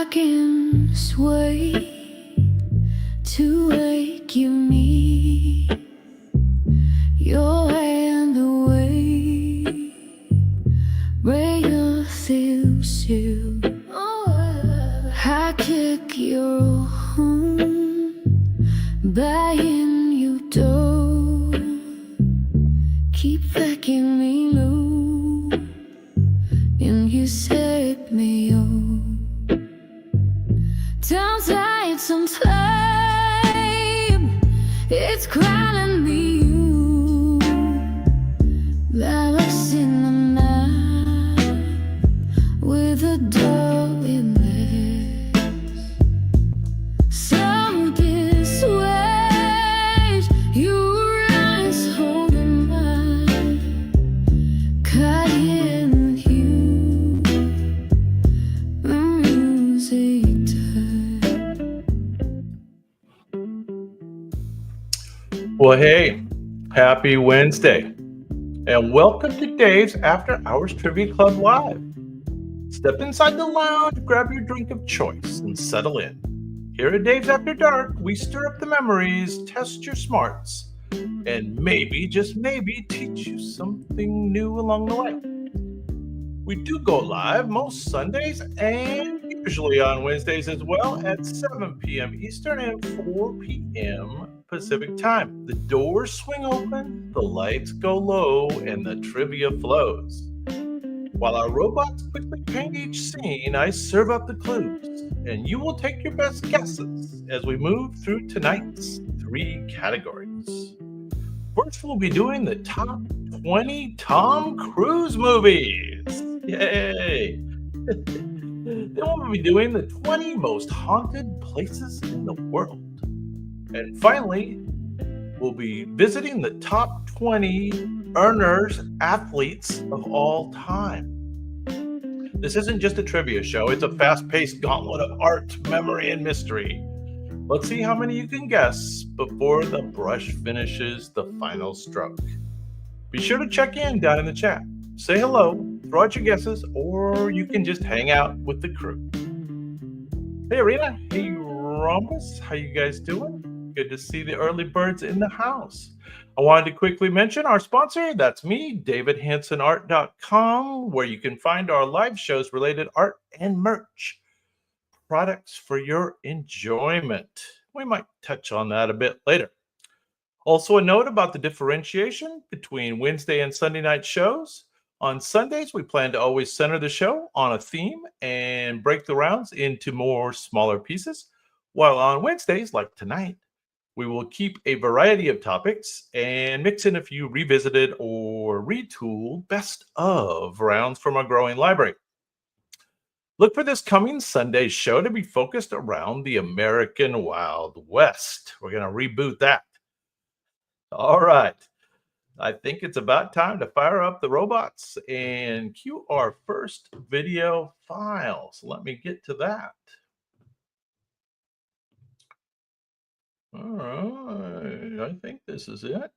I can sway to wake you me your hand away, break your seal. I kick your home back in your door, keep backing me low, and you set me on. Downside some time, it's calling me you. Lost in the night with a door in this. Some dissuade your eyes holding mine, caught in you, the music. Well, hey, happy Wednesday, and welcome to Dave's After Hours Trivia Club Live. Step inside the lounge, grab your drink of choice, and settle in. Here at Dave's After Dark, we stir up the memories, test your smarts, and maybe, just maybe, teach you something new along the way. We do go live most Sundays and usually on Wednesdays as well at 7 p.m. Eastern and 4 p.m. Pacific time. The doors swing open, the lights go low, and the trivia flows. While our robots quickly paint each scene, I serve up the clues, and you will take your best guesses as we move through tonight's 3 categories. First, we'll be doing the top 20 Tom Cruise movies. Yay! Then we'll be doing the 20 most haunted places in the world. And finally, we'll be visiting the top 20 earners, athletes of all time. This isn't just a trivia show, it's a fast-paced gauntlet of art, memory, and mystery. Let's see how many you can guess before the brush finishes the final stroke. Be sure to check in down in the chat. Say hello, throw out your guesses, or you can just hang out with the crew. Hey Arena, hey Rhombus, how you guys doing? Good to see the early birds in the house. I wanted to quickly mention our sponsor, that's me, davidhansonart.com, where you can find our live shows related art and merch. Products for your enjoyment. We might touch on that a bit later. Also a note about the differentiation between Wednesday and Sunday night shows. On Sundays, we plan to always center the show on a theme and break the rounds into more smaller pieces, while on Wednesdays, like tonight, we will keep a variety of topics and mix in a few revisited or retooled best of rounds from our growing library. Look for this coming Sunday show to be focused around the American Wild West. We're going to reboot that. All right. I think it's about time to fire up the robots and cue our first video file. So let me get to that. All right, I think this is it.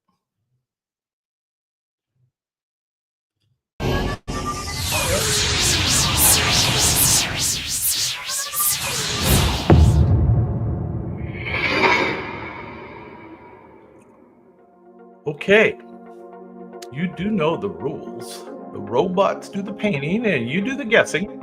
Okay, you do know the rules. The robots do the painting and you do the guessing.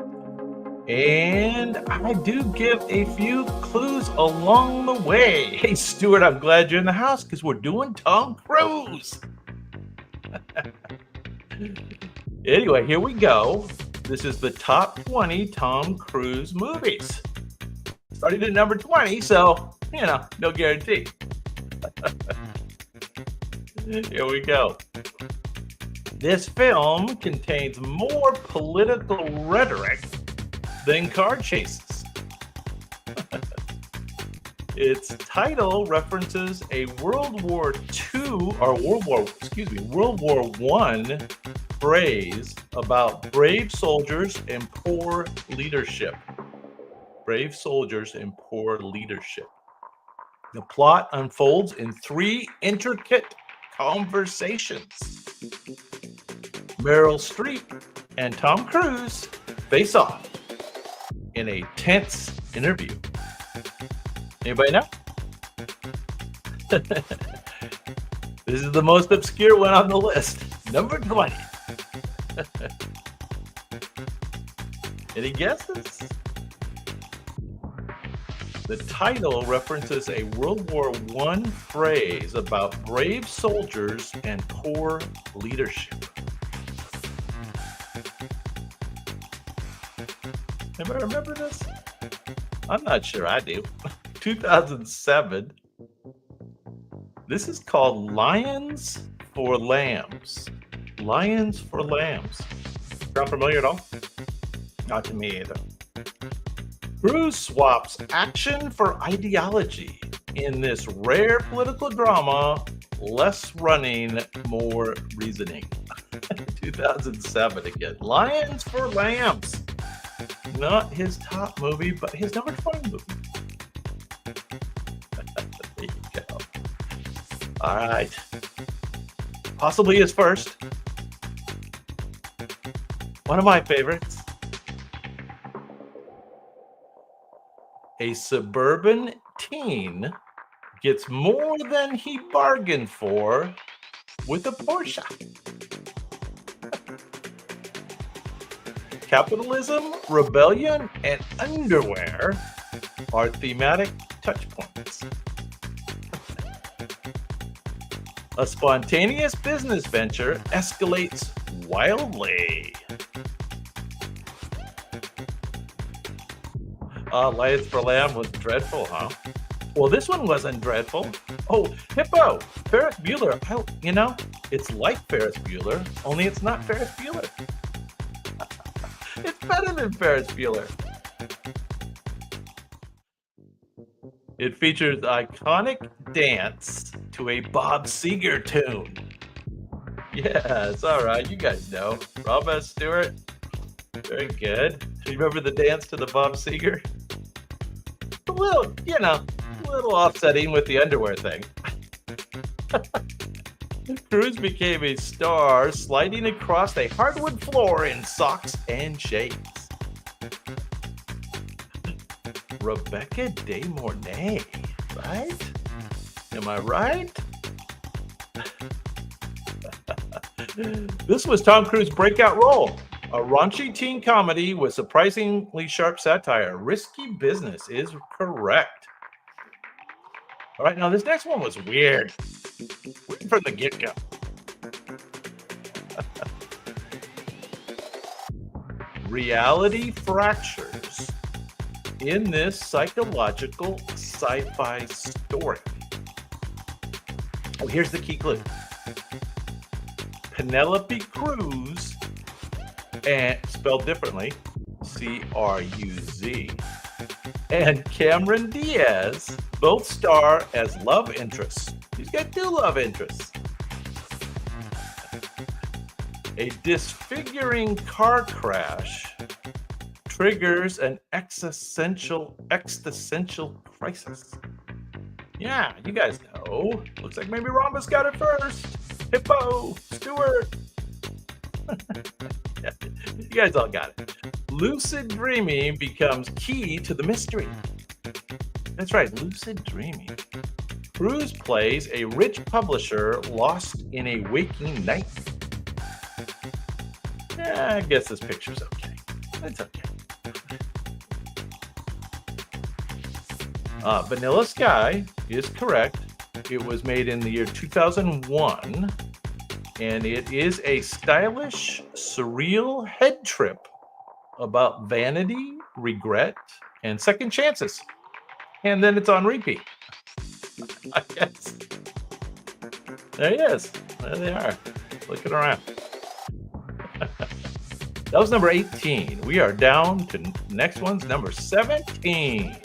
And I do give a few clues along the way. Hey, Stuart, I'm glad you're in the house because we're doing Tom Cruise. Anyway, here we go. This is the top 20 Tom Cruise movies. Starting at number 20, so, no guarantee. Here we go. This film contains more political rhetoric than car chases. Its title references a World War I phrase about brave soldiers and poor leadership. Brave soldiers and poor leadership. The plot unfolds in 3 intricate conversations. Meryl Streep and Tom Cruise face off in a tense interview? Anybody know? This is the most obscure one on the list. Number 20. Any guesses? The title references a World War I phrase about brave soldiers and poor leadership. Anybody remember this? I'm not sure I do. 2007. This is called Lions for Lambs. Lions for Lambs. Sound familiar at all? Not to me either. Cruise swaps action for ideology in this rare political drama. Less running, more reasoning. 2007 again. Lions for Lambs. Not his top movie, but his number 20 movie. There you go. All right. Possibly his first. One of my favorites. A suburban teen gets more than he bargained for with a Porsche. Capitalism, rebellion, and underwear are thematic touchpoints. A spontaneous business venture escalates wildly. Lions for Lamb was dreadful, huh? Well, this one wasn't dreadful. Oh, Hippo, Ferris Bueller. It's like Ferris Bueller, only it's not Ferris Bueller. It's better than Ferris Bueller. It features iconic dance to a Bob Seger tune. Yeah, it's all right. You guys know. Rob S. Stewart. Very good. Do you remember the dance to the Bob Seger? A little offsetting with the underwear thing. Cruise became a star sliding across a hardwood floor in socks and shades. Rebecca De Mornay, right? Am I right? This was Tom Cruise's breakout role. A raunchy teen comedy with surprisingly sharp satire. Risky Business is correct. All right, now this next one was weird. Weird from the get-go. Reality fractures in this psychological sci-fi story. Oh, here's the key clue. Penelope Cruz, and spelled differently, C-R-U-Z, and Cameron Diaz both star as love interests. He's got two love interests. A disfiguring car crash triggers an existential crisis. Yeah, you guys know. Looks like maybe Rhombus got it first. Hippo, Stewart. You guys all got it. Lucid dreaming becomes key to the mystery. That's right, lucid dreaming. Cruise plays a rich publisher lost in a waking night. Yeah, I guess this picture's okay. It's okay. Vanilla Sky is correct. It was made in the year 2001, and it is a stylish, surreal head trip about vanity, regret, and second chances. And then it's on repeat. I guess. There he is. There they are. Looking around. That was number 18. We are down to next one's number 17.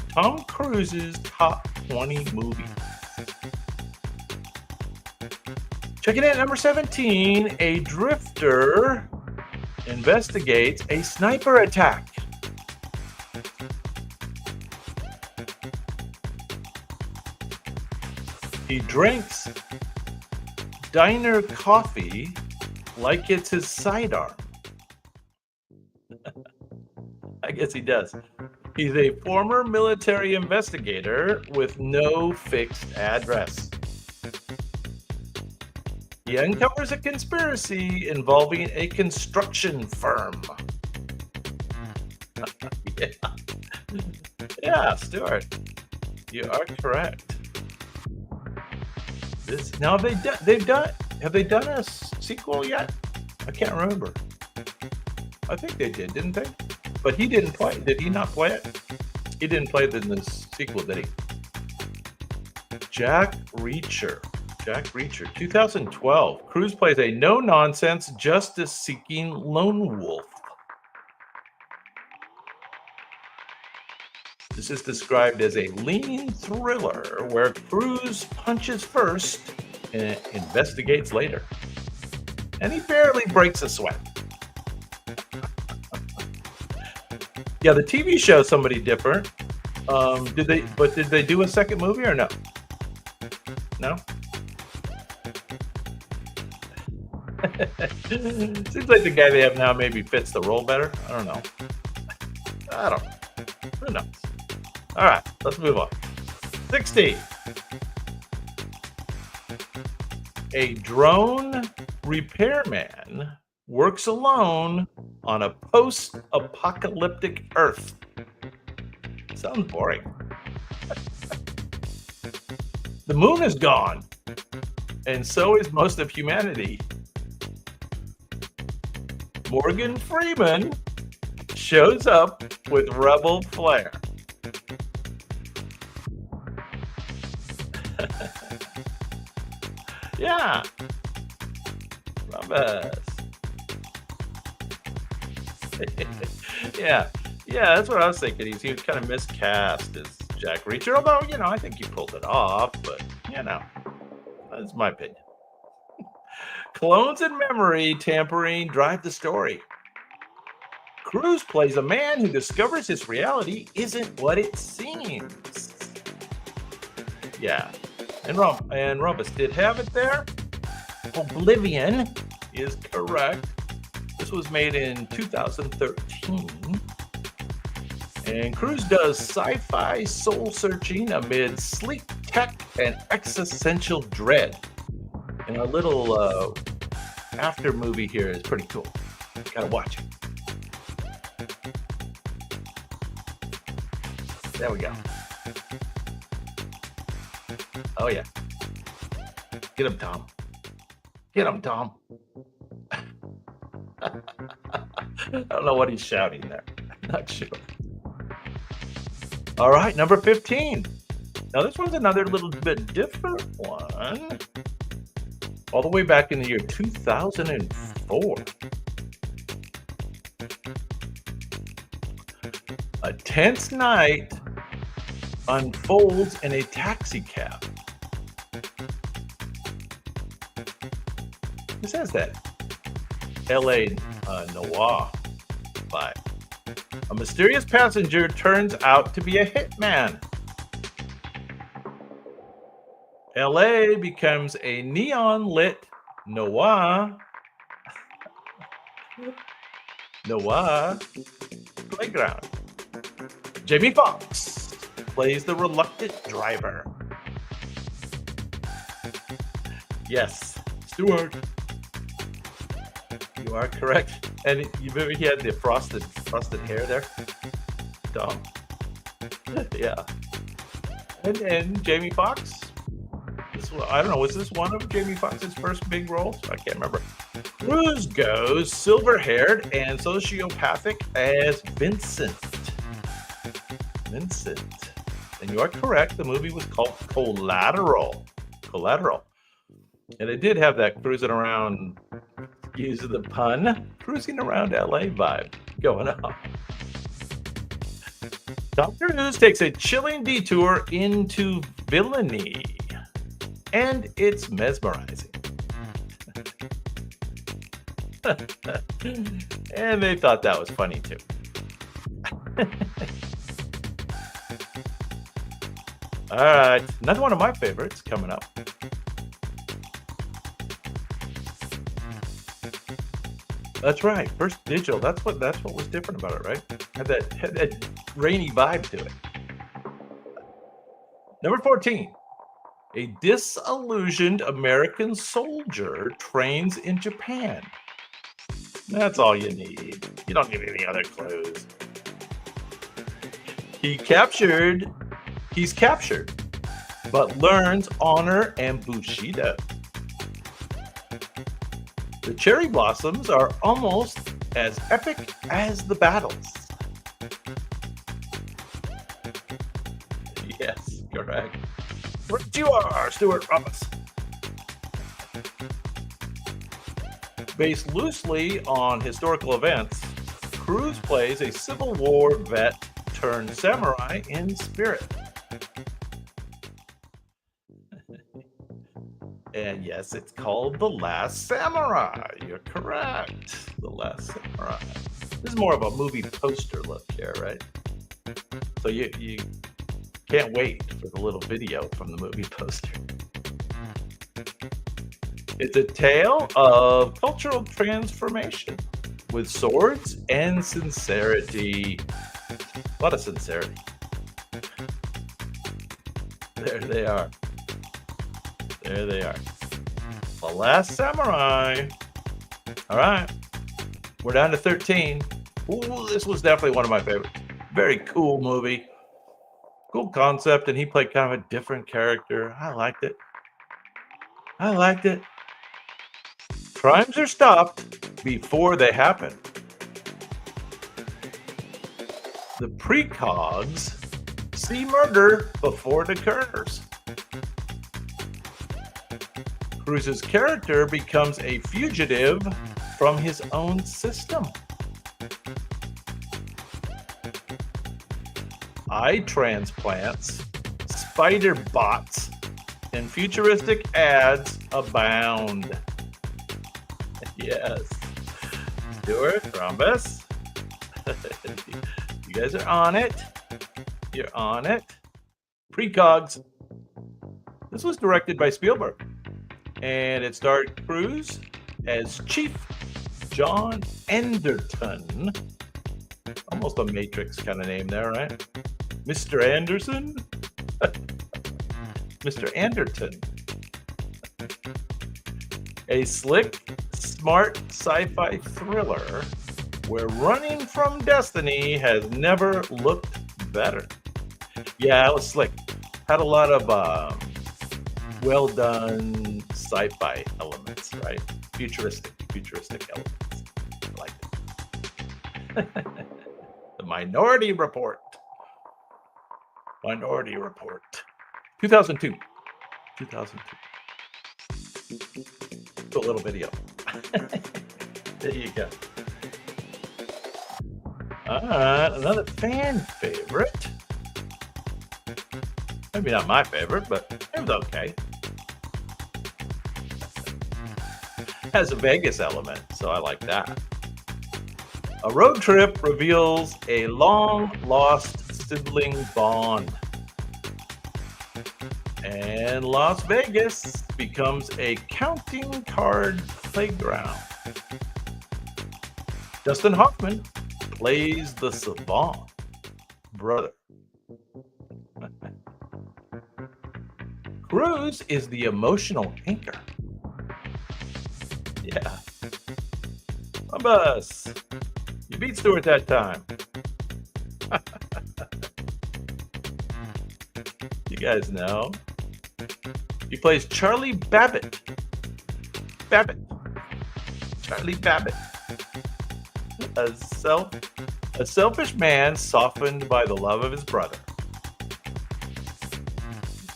Tom Cruise's top 20 movies. Checking in at number 17, a drifter investigates a sniper attack. He drinks diner coffee like it's his sidearm. I guess he does. He's a former military investigator with no fixed address. He uncovers a conspiracy involving a construction firm. Yeah. Yeah, Stuart, you are correct. Now have they done a sequel yet? I can't remember. I think they did, didn't they? But he didn't play. Did he not play it? He didn't play it in the sequel, did he? Jack Reacher, 2012. Cruise plays a no-nonsense, justice-seeking lone wolf. This is described as a lean thriller where Cruise punches first and investigates later. And he barely breaks a sweat. Yeah, the TV show is somebody different. Did they do a second movie or no? No? Seems like the guy they have now maybe fits the role better. I don't know. Who knows? All right, let's move on. 60. A drone repairman works alone on a post-apocalyptic Earth. Sounds boring. The moon is gone, and so is most of humanity. Morgan Freeman shows up with rebel flair. Yeah. Rambus. Yeah, that's what I was thinking. He was kind of miscast as Jack Reacher, although, I think he pulled it off, but, that's my opinion. Clones and memory tampering drive the story. Cruise plays a man who discovers his reality isn't what it seems. Yeah, and Rhombus did have it there. Oblivion is correct. This was made in 2013. And Cruise does sci-fi soul-searching amid sleek tech and existential dread. And our little after movie here is pretty cool. Gotta watch it. There we go. Oh, yeah. Get him, Tom. Get him, Tom. I don't know what he's shouting there. Not sure. All right, number 15. Now, this one's another little bit different one. All the way back in the year 2004. A tense night unfolds in a taxi cab. Who says that? L.A. Noir vibe. A mysterious passenger turns out to be a hitman. L.A. becomes a neon-lit noir playground. Jamie Foxx plays the reluctant driver. Yes, Stuart, you are correct. And you remember he had the frosted hair there? Dumb. Yeah. And Jamie Foxx. I don't know, was this one of Jamie Foxx's first big roles? I can't remember. Cruise goes silver-haired and sociopathic as Vincent. And you are correct. The movie was called Collateral. And it did have that cruising around, use the pun, cruising around LA vibe going on. Tom Cruise takes a chilling detour into villainy. And it's mesmerizing. And they thought that was funny too. All right, another one of my favorites coming up. That's right. First digital. That's what was different about it, right? Had that rainy vibe to it. Number 14. A disillusioned American soldier trains in Japan. That's all you need. You don't need any other clues. He's captured, but learns honor and Bushido. The cherry blossoms are almost as epic as the battles. Yes, correct. Right you are, Stuart Ramos. Based loosely on historical events, Cruise plays a Civil War vet turned samurai in spirit. And yes, it's called The Last Samurai. You're correct. The Last Samurai. This is more of a movie poster look here, right? So you can't wait for the little video from the movie poster. It's a tale of cultural transformation with swords and sincerity. A lot of sincerity. There they are. There they are. The Last Samurai. All right. We're down to 13. Ooh, this was definitely one of my favorites. Very cool movie. Cool concept, and he played kind of a different character. I liked it. I liked it. Crimes are stopped before they happen. The precogs see murder before it occurs. Cruise's character becomes a fugitive from his own system. Eye transplants, spider bots, and futuristic ads abound. Yes. Stuart, Rhombus. You guys are on it. You're on it. Precogs. This was directed by Spielberg. And it starred Cruise as Chief John Anderton. Almost a Matrix kind of name there, right? Mr. Anderson? Mr. Anderton. A slick, smart sci-fi thriller where running from destiny has never looked better. Yeah, it was slick. Had a lot of well done sci-fi elements, right? Futuristic elements. I like it. The Minority Report. 2002. A little video. There you go. All right, another fan favorite. Maybe not my favorite, but it was okay. Has a Vegas element, so I like that. A road trip reveals a long-lost sibling bond. And Las Vegas becomes a counting card playground. Dustin Hoffman plays the savant brother. Cruise is the emotional anchor. Yeah. Bus. You beat Stuart that time. You guys know. He plays Charlie Babbitt. Charlie Babbitt. A selfish man softened by the love of his brother.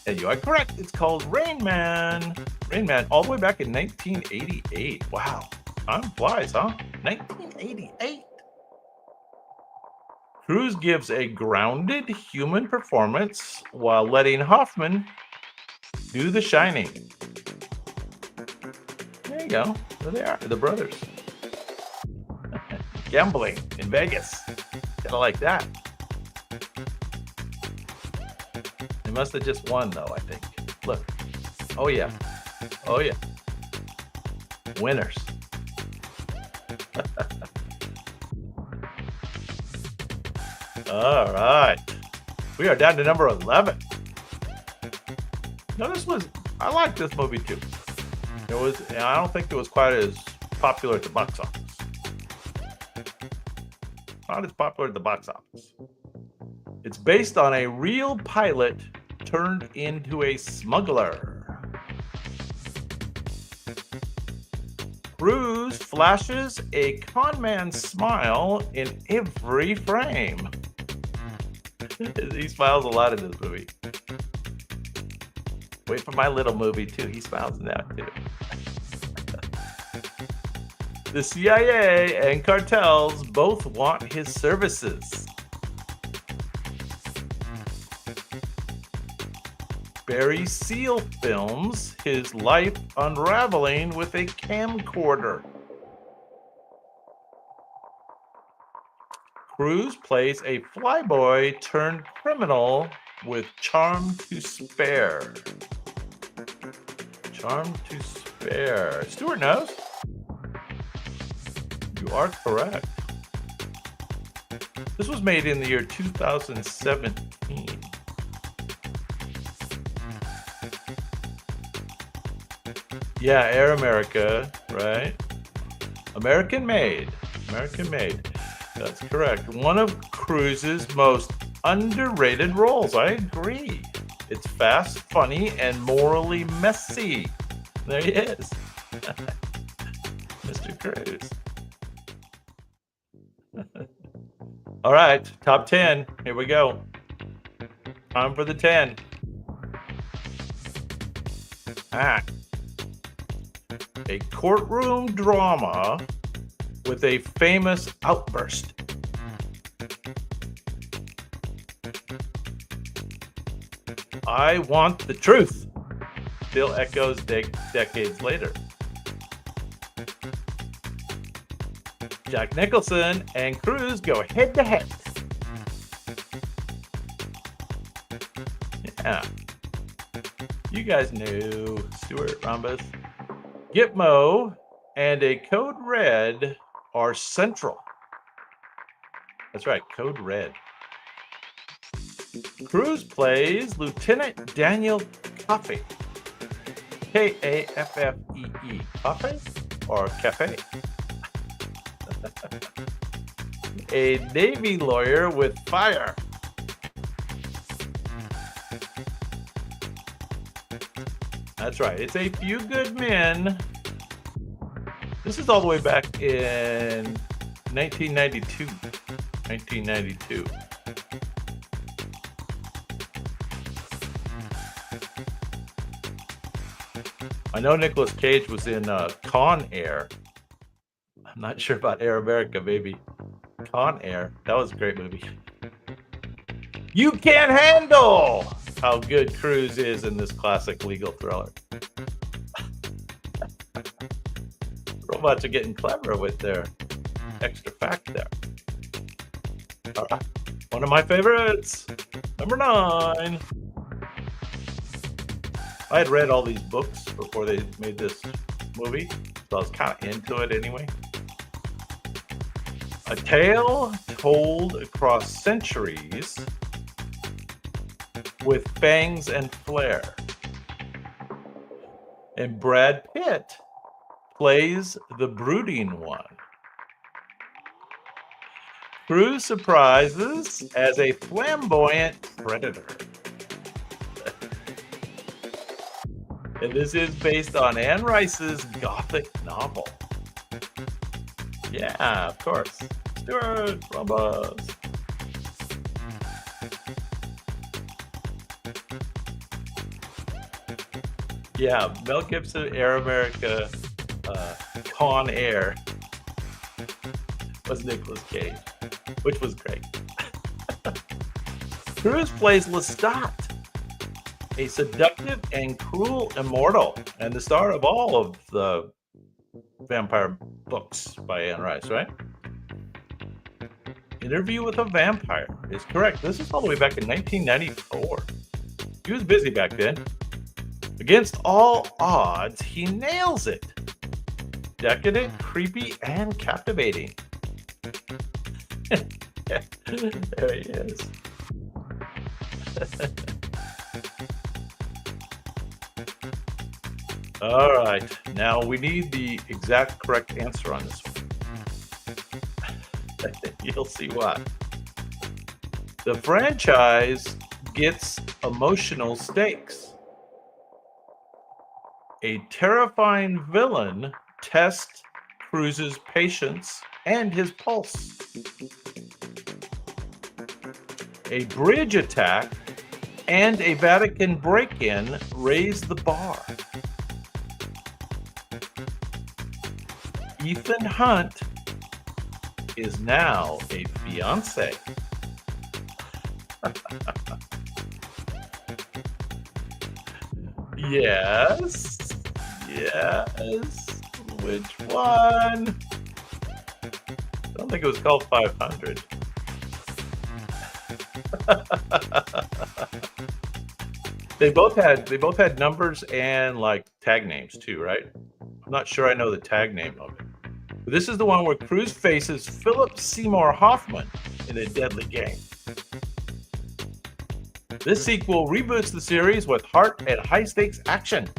And you are correct. It's called Rain Man. Rain Man, all the way back in 1988. Wow. Time flies, huh? 1988. Cruise gives a grounded human performance while letting Hoffman do the shining. There you go. There they are, the brothers. Gambling in Vegas. Kind of like that. They must have just won, though, I think. Look. Oh, yeah. Oh, yeah. Winners. All right. We are down to number 11. Now, I like this movie too. I don't think it was quite as popular at the box office. Not as popular at the box office. It's based on a real pilot turned into a smuggler. Cruise flashes a conman smile in every frame. He smiles a lot in this movie. Wait for my little movie too. He smiles in that too. The CIA and cartels both want his services. Barry Seal films his life unraveling with a camcorder. Cruise plays a flyboy turned criminal with charm to spare. Charm to spare. Stuart knows. You are correct. This was made in the year 2017. Yeah, Air America, right? American made. American made. That's correct. One of Cruise's most underrated roles. I agree. It's fast, funny, and morally messy. There he is. Mr. Cruise. All right, top 10. Here we go. Time for the 10. Act. A courtroom drama with a famous outburst. I want the truth. Still echoes decades later. Jack Nicholson and Cruise go head to head. Yeah. You guys knew Stuart Rhombus. Gitmo and a Code Red are central. That's right, Code Red. Cruise plays Lieutenant Daniel Kaffee. Kaffee. Kaffee or cafe? A Navy lawyer with fire. That's right. It's A Few Good Men. This is all the way back in 1992. 1992. I know Nicolas Cage was in Con Air. I'm not sure about Air America, maybe. Con Air. That was a great movie. You Can't Handle how good Cruise is in this classic legal thriller. Robots are getting clever with their extra fact there. All right. One of my favorites. Number 9. I had read all these books before they made this movie, so I was kind of into it anyway. A tale told across centuries with fangs and flair. And Brad Pitt plays the brooding one. Cruise surprises as a flamboyant predator. And this is based on Anne Rice's Gothic novel. Yeah, of course. Stuart Rhombus. Yeah, Mel Gibson, Air America, Con Air was Nicolas Cage, which was great. Cruise plays Lestat, a seductive and cruel immortal, and the star of all of the vampire books by Anne Rice, right? Interview with a Vampire is correct. This is all the way back in 1994. He was busy back then. Against all odds, he nails it. Decadent, creepy, and captivating. There he is. All right. Now we need the exact correct answer on this one. You'll see why. The franchise gets emotional stakes. A terrifying villain tests Cruise's patience and his pulse. A bridge attack and a Vatican break-in raise the bar. Ethan Hunt is now a fiance. Yes. Yes. Which one? I don't think it was called 500. They both had numbers and like tag names too, right? I'm not sure I know the tag name of it. But this is the one where Cruise faces Philip Seymour Hoffman in a deadly game. This sequel reboots the series with heart and high-stakes action.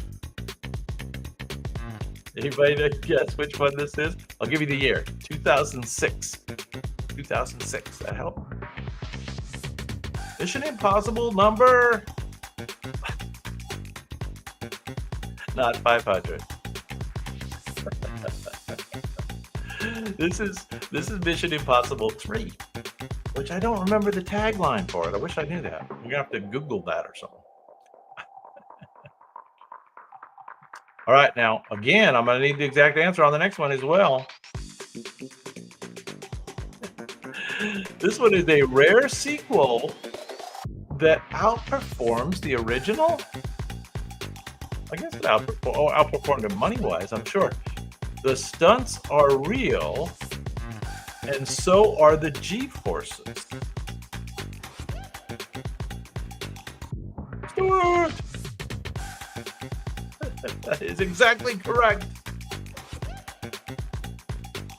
Anybody guess which one this is? I'll give you the year. 2006. 2006. That help? Mission Impossible number... Not 500. This is Mission Impossible 3. Which I don't remember the tagline for it. I wish I knew that. You're gonna have to Google that or something. All right, now again, I'm gonna need the exact answer on the next one as well. This one is a rare sequel that outperforms the original. I guess it outperformed it money-wise, I'm sure. The stunts are real. And so are the G-forces. Stuart! That is exactly correct.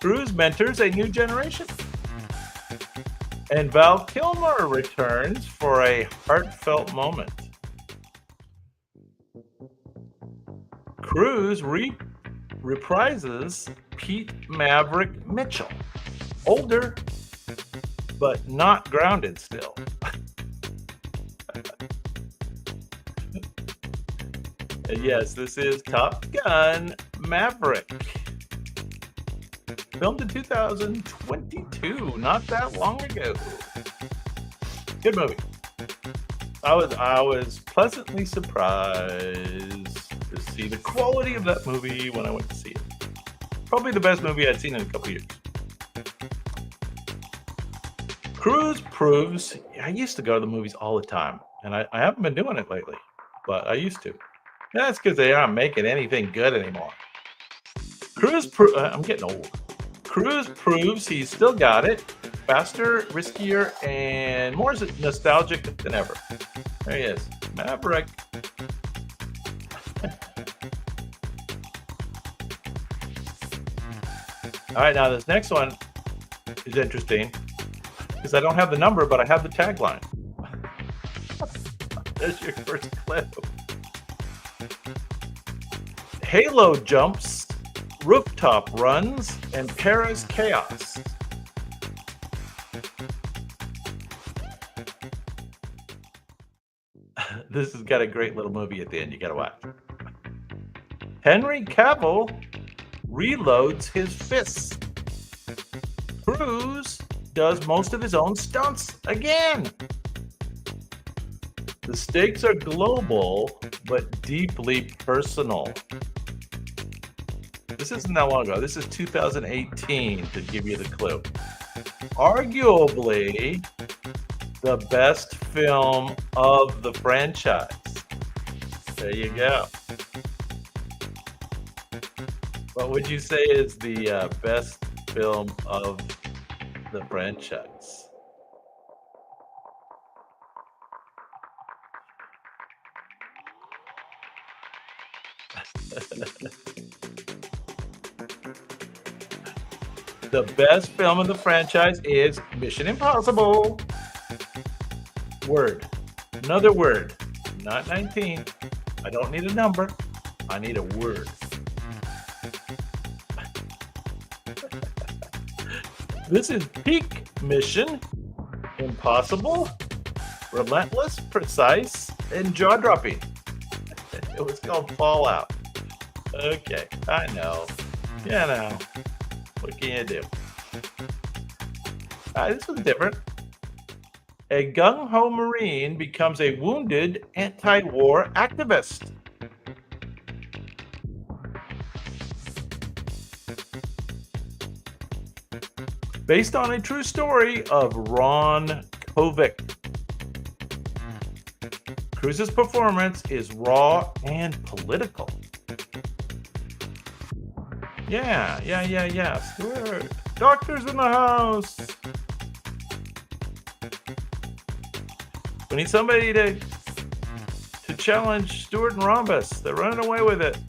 Cruise mentors a new generation. And Val Kilmer returns for a heartfelt moment. Cruise reprises Pete Maverick Mitchell. Older, but not grounded still. Yes, this is Top Gun Maverick. Filmed in 2022, not that long ago. Good movie. I was pleasantly surprised to see the quality of that movie when I went to see it. Probably the best movie I'd seen in a couple years. Cruise proves, I used to go to the movies all the time, and I haven't been doing it lately, but I used to. That's because they aren't making anything good anymore. I'm getting old. Cruise proves he's still got it, faster, riskier, and more nostalgic than ever. There he is, Maverick. All right, now this next one is interesting. Because I don't have the number, but I have the tagline. That's your first clue. Halo jumps, rooftop runs, and Paris chaos. This has got a great little movie at the end. You gotta watch. Henry Cavill reloads his fists. Cruise does most of his own stunts again. The stakes are global, but deeply personal. This isn't that long ago. This is 2018 to give you the clue. Arguably the best film of the franchise. There you go. What would you say is the best film of the franchise? The best film of the franchise is Mission Impossible. Word. Another word. Not 19. I don't need a number. I need a word. This is peak Mission Impossible. Relentless, precise, and jaw-dropping. It was called Fallout. Okay, I know. You know. What can you do? This was different. A gung-ho Marine becomes a wounded anti-war activist. Based on a true story of Ron Kovic. Cruise's performance is raw and political. Yeah. Stewart. Doctor's in the house. We need somebody to challenge Stewart and Rhombus. They're running away with it.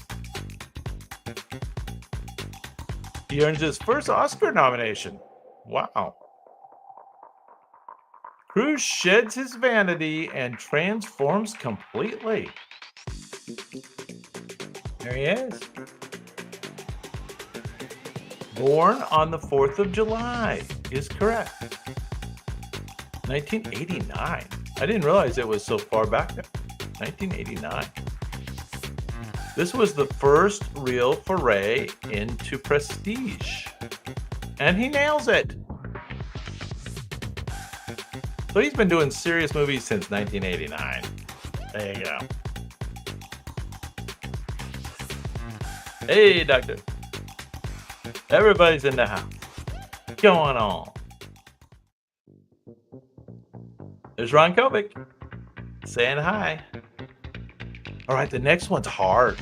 He earns his first Oscar nomination. Wow. Cruise sheds his vanity and transforms completely. There he is. Born on the 4th of July is correct. 1989. I didn't realize it was so far back there. 1989. This was the first real foray into prestige. And he nails it. So he's been doing serious movies since 1989. There you go. Hey, Doctor. Everybody's in the house. What's going on? There's Ron Kovic saying hi. All right, the next one's hard.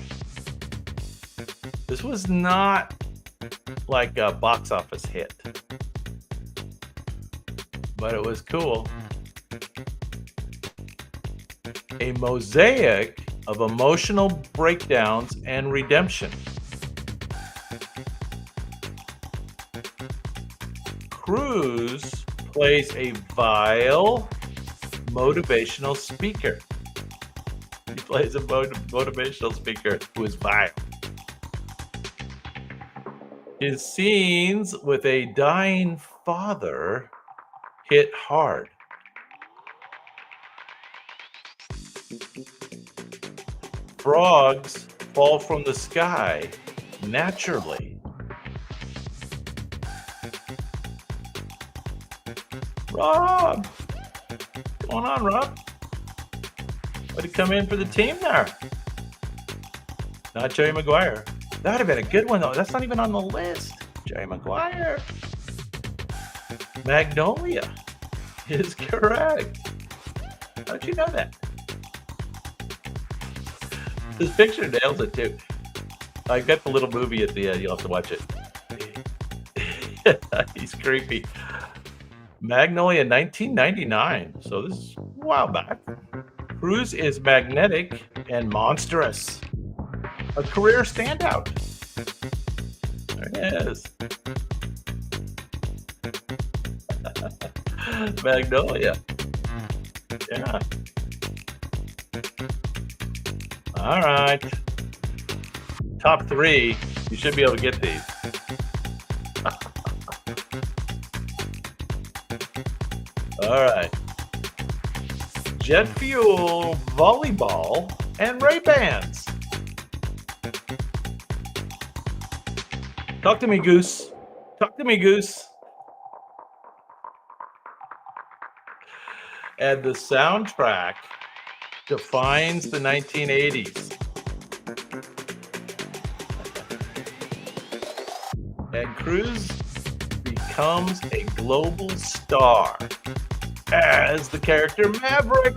This was not like a box office hit, but it was cool. A mosaic of emotional breakdowns and redemption. Cruise plays a vile motivational speaker. He plays a motivational speaker who is vile. His scenes with a dying father hit hard. Frogs fall from the sky naturally. Rob! What's going on, Rob? Way to come in for the team there. Not Jerry Maguire. That would have been a good one, though. That's not even on the list. Jerry Maguire. Magnolia is correct. How'd you know that? This picture nails it, too. I got the little movie at the end. You'll have to watch it. He's creepy. Magnolia, 1999. So this is a while back. Cruise is magnetic and monstrous. A career standout. There it is. Magnolia. Yeah. All right. Top 3. You should be able to get these. All right. Jet fuel, volleyball, and Ray-Bans. Talk to me, Goose. Talk to me, Goose. And the soundtrack defines the 1980s. And Cruise becomes a global star as the character Maverick.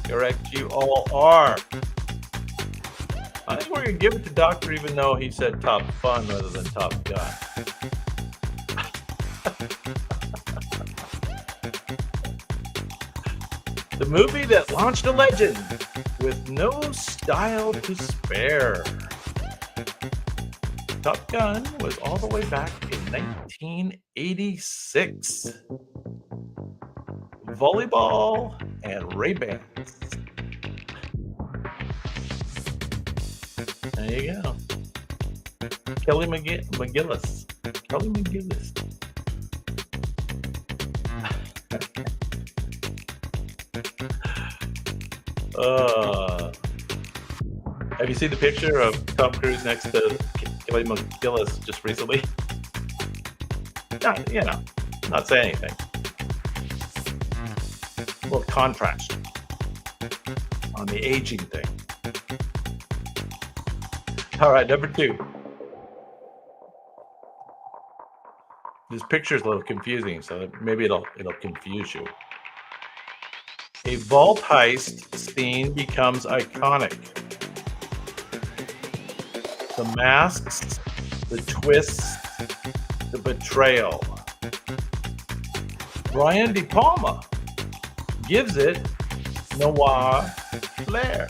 Correct, you all are. I think we're going to give it to Doctor, even though he said Top Fun rather than Top Gun. The movie that launched a legend with no style to spare. Top Gun was all the way back in 1986. Volleyball and Ray-Bans. There you go. Kelly McGillis. Kelly McGillis. Have you seen the picture of Tom Cruise next to Kelly McGillis just recently? Not saying anything. A little contrast on the aging thing. All right, number 2. This picture is a little confusing, so maybe it'll confuse you. A vault heist scene becomes iconic. The masks, the twists, the betrayal. Brian De Palma gives it noir flair.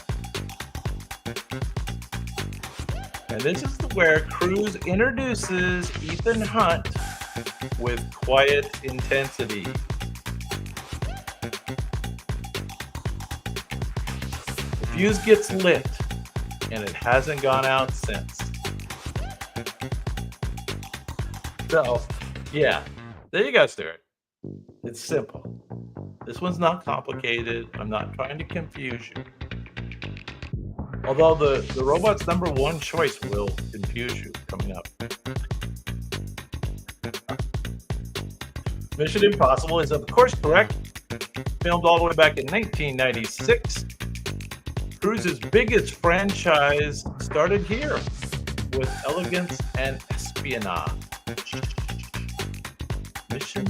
And this is where Cruise introduces Ethan Hunt with quiet intensity. The fuse gets lit, and it hasn't gone out since. So, yeah, there you go, Stuart. It's simple. This one's not complicated. I'm not trying to confuse you. Although the robot's number 1 choice will confuse you coming up. Mission Impossible is, of course, correct. Filmed all the way back in 1996. Cruise's biggest franchise started here with elegance and espionage. Mission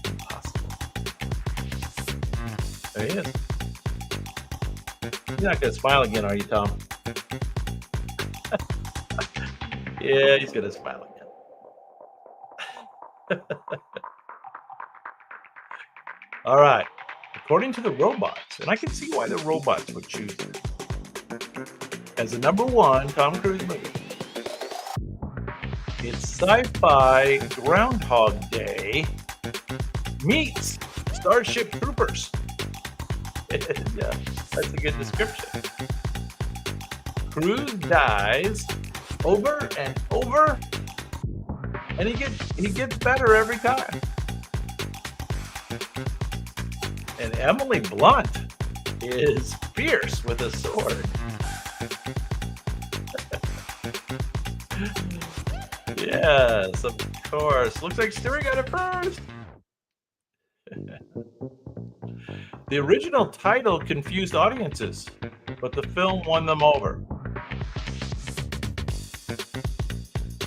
Impossible. There he is. You're not going to smile again, are you, Tom? Yeah, he's going to smile again. All right. According to the robots, and I can see why the robots would choose it. As the number 1 Tom Cruise movie, it's sci-fi Groundhog Day meets Starship Troopers. Yeah, that's a good description. Cruise dies over and over, and he gets better every time. And Emily Blunt is fierce with a sword. Yes, of course. Looks like Stewie got it first. The original title confused audiences, but the film won them over.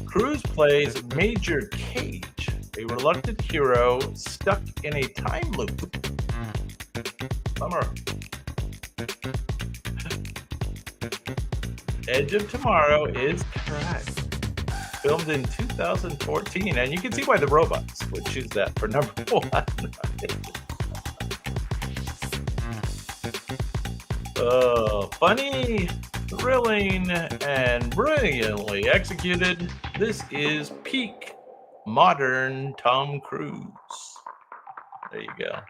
Cruise plays Major Cage, a reluctant hero stuck in a time loop. Bummer. Edge of Tomorrow is correct. Filmed in 2014, and you can see why the robots would choose that for number 1. Funny, thrilling, and brilliantly executed. This is peak modern Tom Cruise. There you go.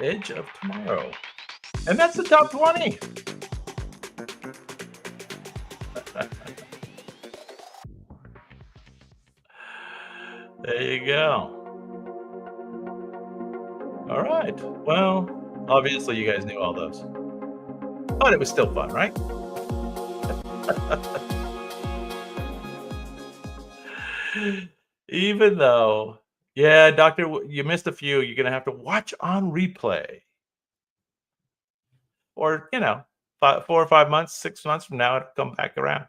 Edge of Tomorrow. And that's the top 20. There you go. All right. Well, obviously you guys knew all those. But it was still fun, right? Even though, yeah, Doctor, you missed a few. You're going to have to watch on replay. Or, 4 or 5 months, 6 months from now, it'll come back around.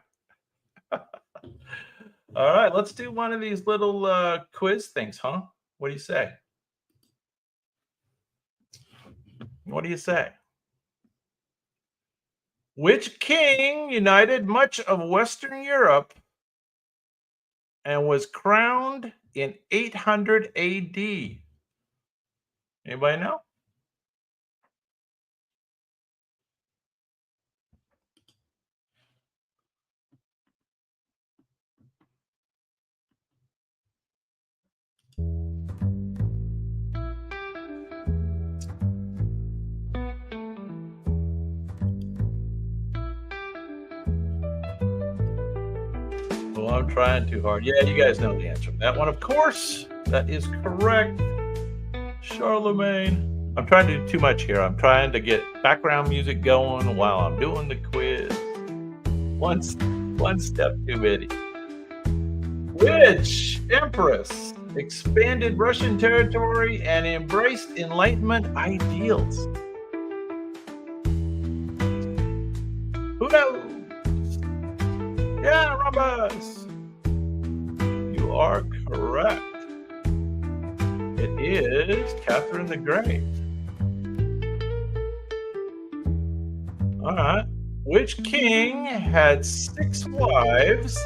All right, let's do one of these little quiz things, huh? What do you say? What do you say? Which king united much of Western Europe and was crowned in 800 AD? Anybody know? Oh, I'm trying too hard. Yeah, you guys know the answer to that one, of course. That is correct. Charlemagne. I'm trying to do too much here. I'm trying to get background music going while I'm doing the quiz. One step too many. Which empress expanded Russian territory and embraced Enlightenment ideals? Who knows? Yeah, Rhombus. You are correct. It is Catherine the Great. All right. Which king had 6 wives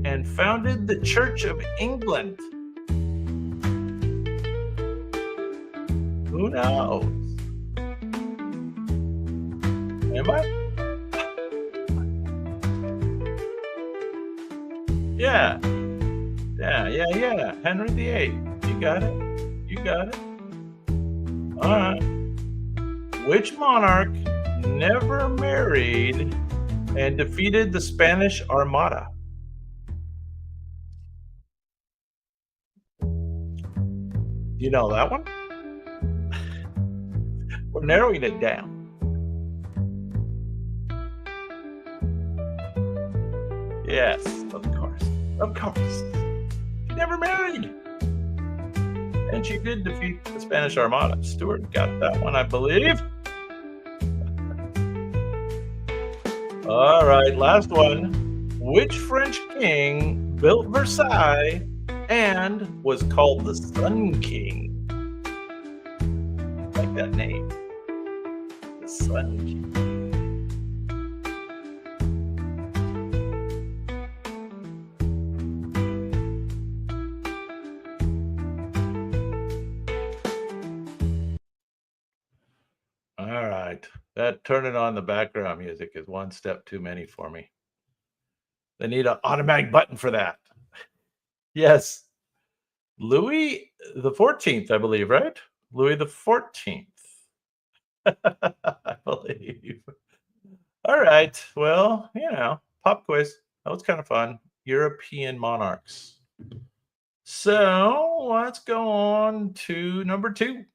and founded the Church of England? Who knows? Anybody? Yeah. Henry VIII. You got it. All right. Which monarch never married and defeated the Spanish Armada? You know that one? We're narrowing it down. Yes, of course. She never married. And she did defeat the Spanish Armada. Stuart got that one, I believe. All right, last one. Which French king built Versailles and was called the Sun King? I like that name. The Sun King. All right. That turning on the background music is one step too many for me. They need an automatic button for that. Yes. Louis the 14th, I believe, right? Louis the 14th. I believe. All right. Well, pop quiz. That was kind of fun. European monarchs. So let's go on to number 2.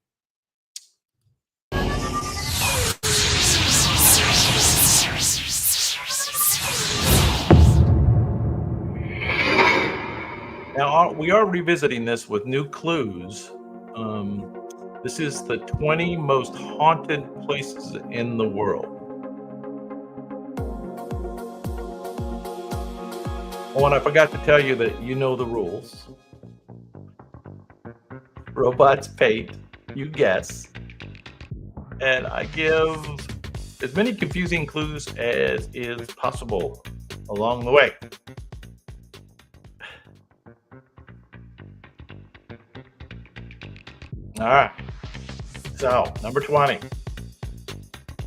Now, we are revisiting this with new clues. This is the 20 most haunted places in the world. Oh, and I forgot to tell you that you know the rules. Robots paint, you guess. And I give as many confusing clues as is possible along the way. All right. So, number 20.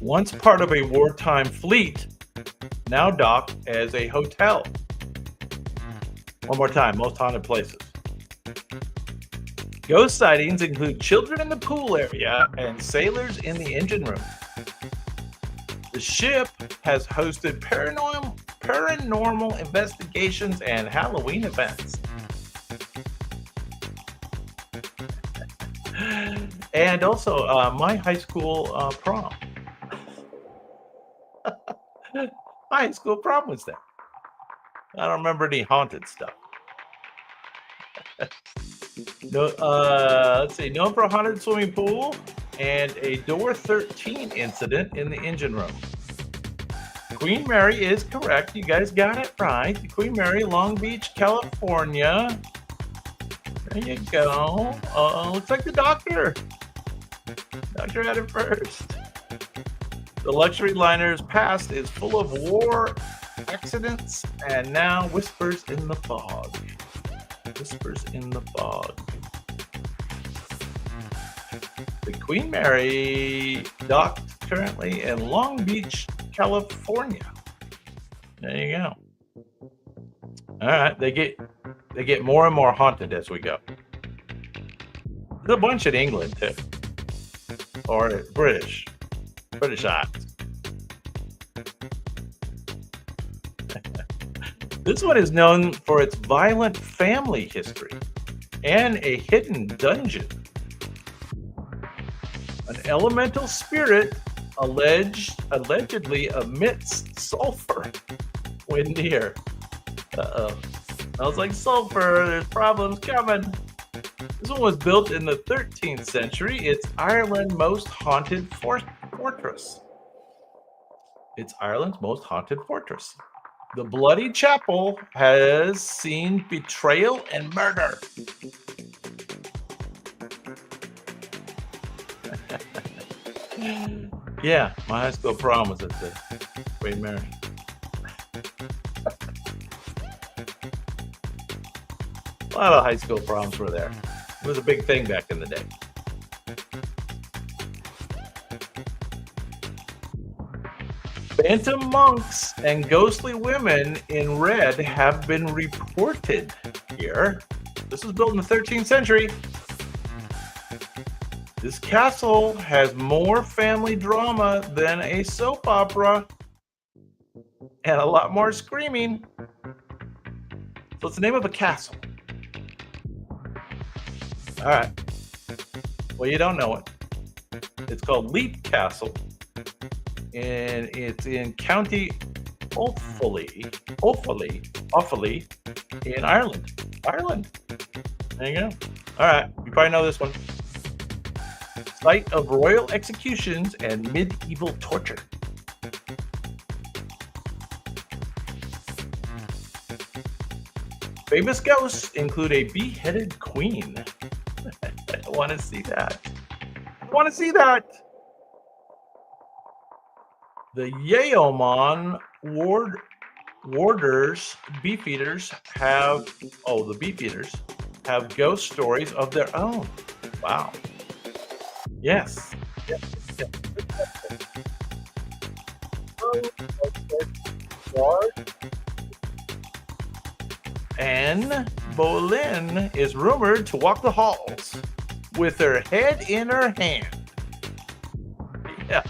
Once part of a wartime fleet, now docked as a hotel. One more time, most haunted places. Ghost sightings include children in the pool area and sailors in the engine room. The ship has hosted paranormal investigations and Halloween events. And also, my high school prom. My high school prom was there. I don't remember any haunted stuff. No, let's see. Known for a haunted swimming pool and a door 13 incident in the engine room. Queen Mary is correct. You guys got it right. Queen Mary, Long Beach, California. There you go. Looks like the doctor. Doctor had it first. The luxury liner's past is full of war accidents and now whispers in the fog. Whispers in the fog. The Queen Mary docked currently in Long Beach, California. There you go. All right, they get more and more haunted as we go. There's a bunch in England too, or British Isles. This one is known for its violent family history and a hidden dungeon. An elemental spirit allegedly emits sulfur when near. Uh-oh. Smells like sulfur. There's problems coming. This one was built in the 13th century. It's Ireland's most haunted fortress. It's Ireland's most haunted fortress. The Bloody Chapel has seen betrayal and murder. Yeah, my high school prom was at the Queen Mary. A lot of high school proms were there. It was a big thing back in the day. Phantom monks and ghostly women in red have been reported here. This was built in the 13th century. This castle has more family drama than a soap opera and a lot more screaming. So it's the name of a castle. All right. Well, you don't know it. It's called Leap Castle, and it's in County Offaly in Ireland. There you go. All right. You probably know this one. Site of royal executions and medieval torture. Famous ghosts include a beheaded queen. I want to see that. The Yeoman warders, beefeaters have, the beefeaters have ghost stories of their own. Wow. Yes. Anne Boleyn is rumored to walk the halls with her head in her hand. Yeah,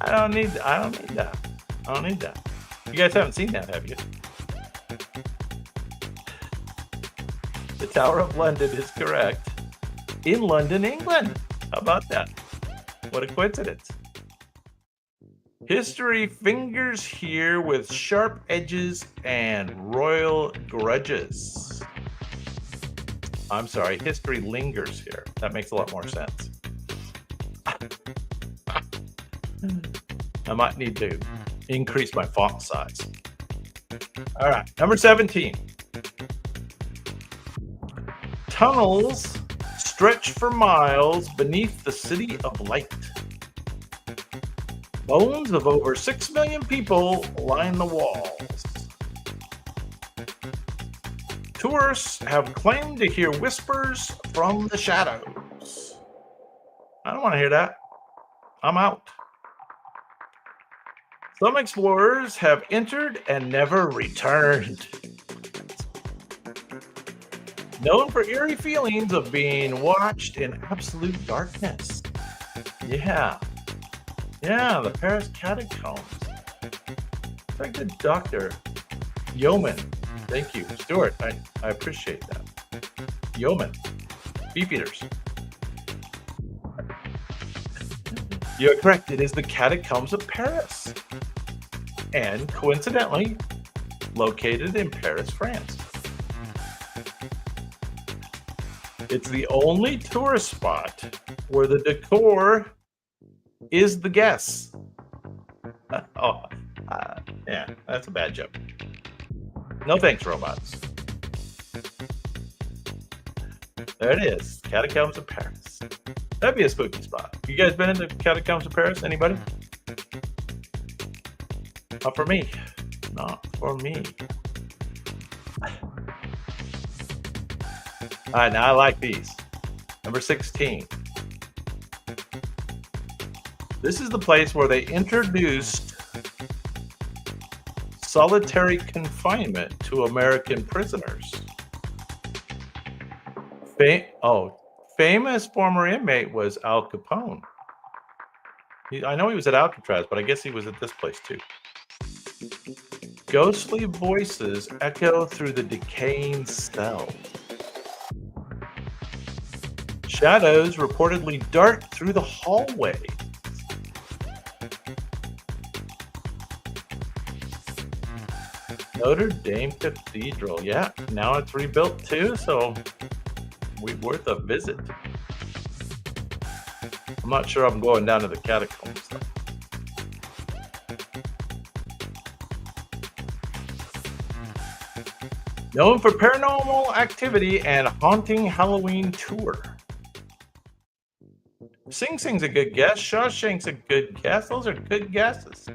I don't need that. You guys haven't seen that, have you? The Tower of London is correct. In London, England. How about that? What a coincidence. History fingers here with sharp edges and royal grudges. I'm sorry, history lingers here. That makes a lot more sense. I might need to increase my font size. All right, number 17. Tunnels stretch for miles beneath the city of light. Bones of over 6 million people line the walls. Tourists have claimed to hear whispers from the shadows. I don't want to hear that. I'm out. Some explorers have entered and never returned. Known for eerie feelings of being watched in absolute darkness. Yeah, the Paris catacombs. Very good, Dr. Yeoman. Thank you. Stuart, I appreciate that. Yeoman. Beefeaters. You're correct. It is the catacombs of Paris. And coincidentally, located in Paris, France. It's the only tourist spot where the decor is the guests. Yeah, that's a bad joke. No thanks, robots. There it is, Catacombs of Paris. That'd be a spooky spot. You guys been in the Catacombs of Paris? Anybody? Not for me. Not for me. All right, now I like these. Number 16. This is the place where they introduced solitary confinement to American prisoners. Famous former inmate was Al Capone. I know he was at Alcatraz, but I guess he was at this place too. Ghostly voices echo through the decaying cells. Shadows reportedly dart through the hallway. Notre Dame Cathedral. Yeah, now it's rebuilt too, so worth a visit. I'm not sure I'm going down to the catacombs though. Known for paranormal activity and haunting Halloween tour. Sing Sing's a good guess. Shawshank's a good guess. Those are good guesses.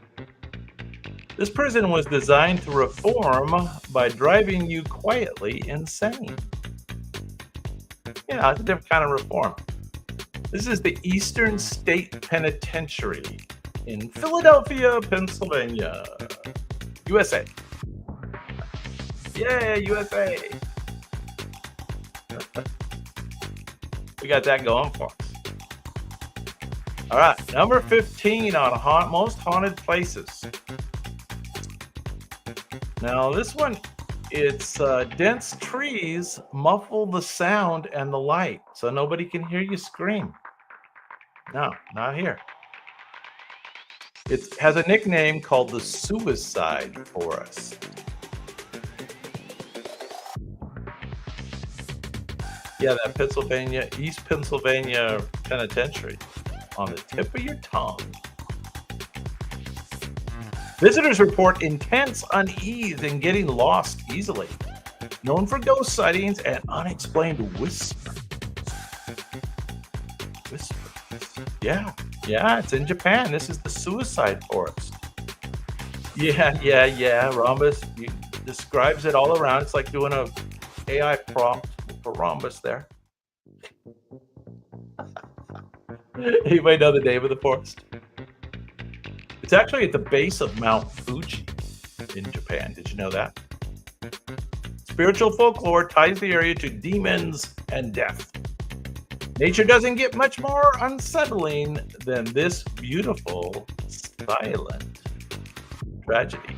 This prison was designed to reform by driving you quietly insane. Yeah, it's a different kind of reform. This is the Eastern State Penitentiary in Philadelphia, Pennsylvania, USA. Yay, USA! We got that going for us. All right, number 15 on most haunted places. Now this one, it's dense trees muffle the sound and the light, so nobody can hear you scream. No, not here. It has a nickname called the Suicide Forest. Yeah, that East Pennsylvania Penitentiary on the tip of your tongue. Visitors report intense unease and getting lost easily. Known for ghost sightings and unexplained whispers. Yeah, it's in Japan. This is the Suicide Forest. Yeah. Rhombus describes it all around. It's like doing a AI prompt for Rhombus there. Anybody know the name of the forest? It's actually at the base of Mount Fuji in Japan. Did you know that? Spiritual folklore ties the area to demons and death. Nature doesn't get much more unsettling than this beautiful, silent tragedy.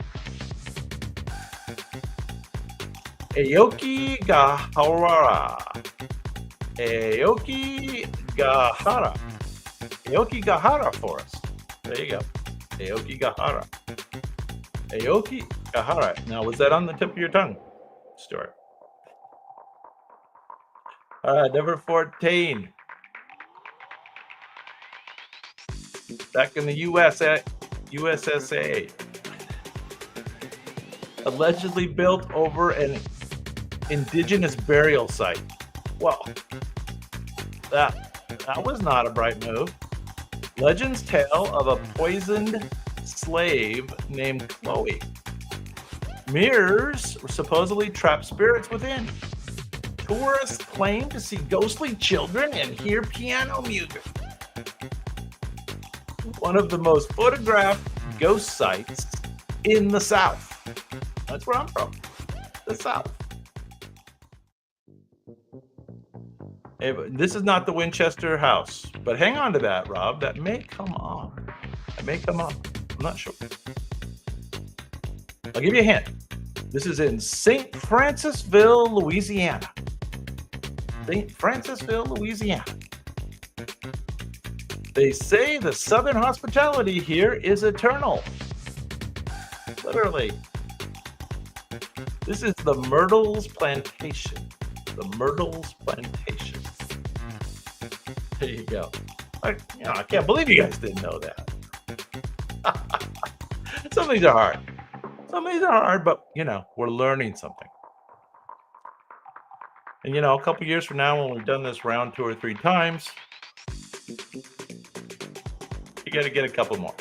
Aoki Gahara Forest. There you go. Aoki Gahara. Now, was that on the tip of your tongue, Stuart? Number 14. Back in the USSA. Allegedly built over an indigenous burial site. Well, that was not a bright move. Legends tell of a poisoned slave named Chloe. Mirrors supposedly trap spirits within. Tourists claim to see ghostly children and hear piano music. One of the most photographed ghost sites in the South. That's where I'm from, the South. Hey, this is not the Winchester house, but hang on to that, Rob. That may come up. I'm not sure. I'll give you a hint. This is in St. Francisville, Louisiana. They say the Southern hospitality here is eternal. Literally. This is the Myrtles Plantation. There you go. I can't believe you guys didn't know that. Some of these are hard. But, we're learning something. And, a couple years from now, when we've done this round 2 or 3 times, you got to get a couple more.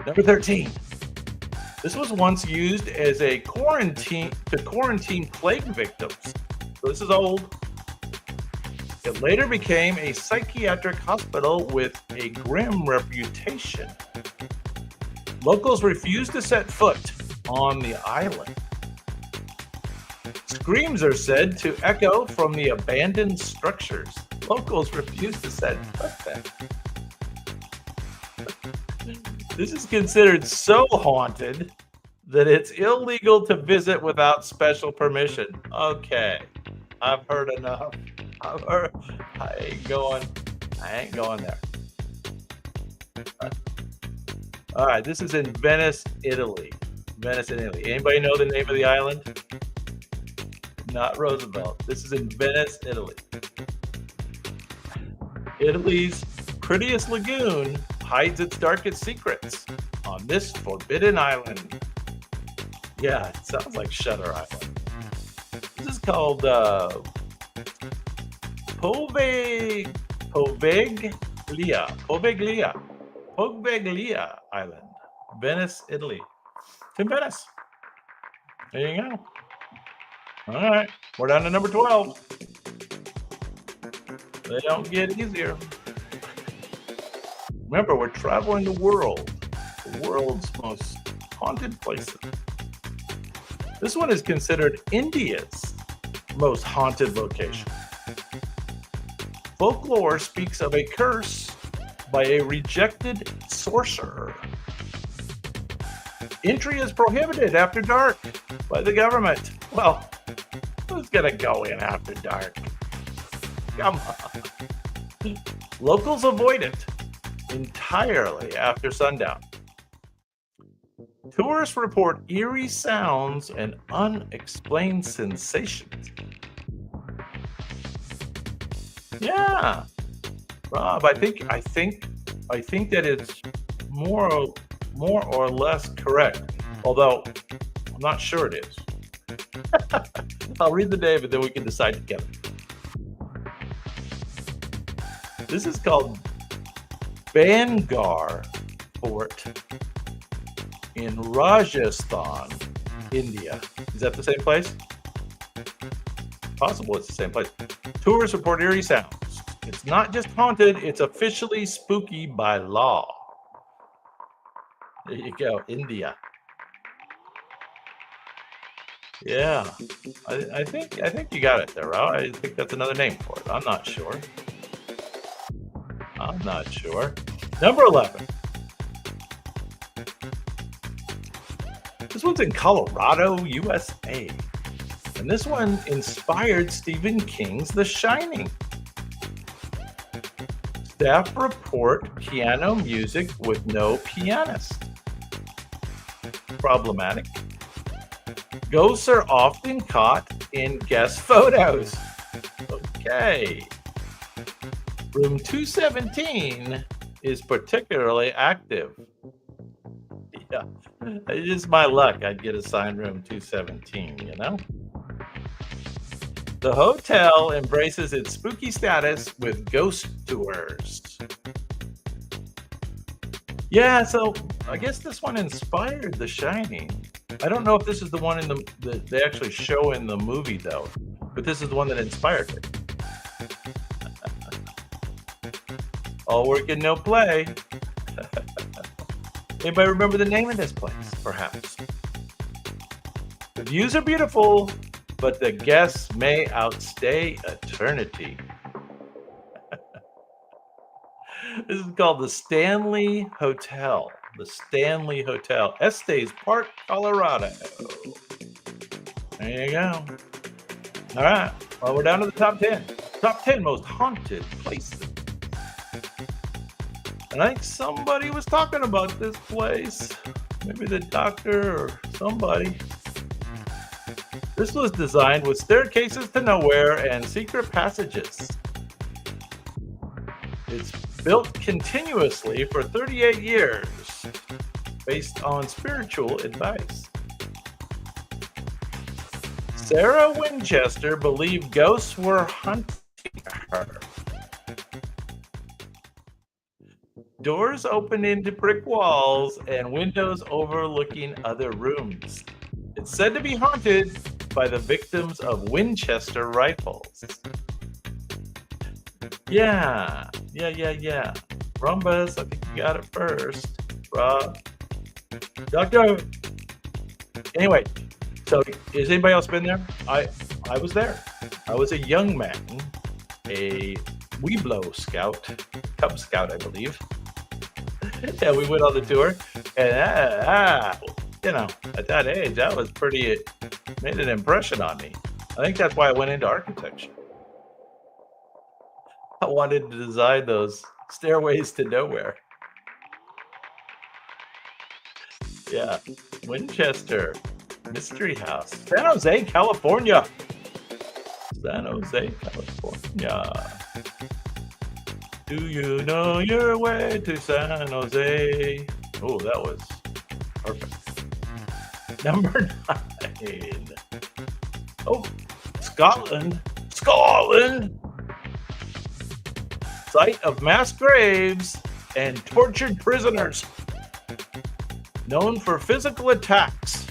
Number 13. This was once used as a quarantine plague victims. So this is old. It later became a psychiatric hospital with a grim reputation. Locals refused to set foot on the island. Screams are said to echo from the abandoned structures. Locals refused to set foot there. This is considered so haunted that it's illegal to visit without special permission. Okay, I've heard enough. I've heard. I ain't going. I ain't going there. All right, this is in Venice, Italy. Venice, Italy. Anybody know the name of the island? Not Roosevelt. This is in Venice, Italy. Italy's prettiest lagoon hides its darkest secrets on this forbidden island. Yeah, it sounds like Shutter Island. This is called Poveglia Island, Venice, Italy. It's in Venice. There you go. All right, we're down to number 12. They don't get easier. Remember, we're traveling the world's most haunted places. This one is considered India's most haunted location. Folklore speaks of a curse by a rejected sorcerer. Entry is prohibited after dark by the government. Well, who's gonna go in after dark? Come on. Locals avoid it entirely after sundown. Tourists report eerie sounds and unexplained sensations. Yeah, Rob, I think that it's more or less correct. Although I'm not sure it is. I'll read the name and then we can decide together. This is called Bangar Fort in Rajasthan, India. Is that the same place? Possible it's the same place. Tourists report eerie sounds. It's not just haunted, it's officially spooky by law. There you go, India. Yeah, I think you got it there, Rob. I think that's another name for it. I'm not sure. Number 11. This one's in Colorado, USA. And this one inspired Stephen King's The Shining. Staff report piano music with no pianist. Problematic. Ghosts are often caught in guest photos. Okay. Room 217 is particularly active. Yeah, it's just my luck I'd get assigned room 217, you know? The hotel embraces its spooky status with ghost tours. Yeah, so I guess this one inspired The Shining. I don't know if this is the one that they actually show in the movie, though. But this is the one that inspired it. All work and no play. Anybody remember the name of this place, perhaps? The views are beautiful, but the guests may outstay eternity. This is called the Stanley Hotel. The Stanley Hotel, Estes Park, Colorado. There you go. All right. Well, we're down to the top 10. Top 10 most haunted places. And I think somebody was talking about this place. Maybe the doctor or somebody. This was designed with staircases to nowhere and secret passages. It's built continuously for 38 years based on spiritual advice. Sarah Winchester believed ghosts were hunting her. Doors open into brick walls and windows overlooking other rooms. It's said to be haunted by the victims of Winchester rifles. Yeah. Rumbus, I think you got it first. Rob. Doctor. Anyway, so has anybody else been there? I was there. I was a young man, a Weeblo scout, Cub Scout, I believe. And we went on the tour, and at that age, that was made an impression on me. I think that's why I went into architecture. I wanted to design those stairways to nowhere. Yeah, Winchester, Mystery House, San Jose, California. San Jose, California. Do you know your way to San Jose? Oh, that was perfect. Number 9. Oh, Scotland. Scotland! Site of mass graves and tortured prisoners. Known for physical attacks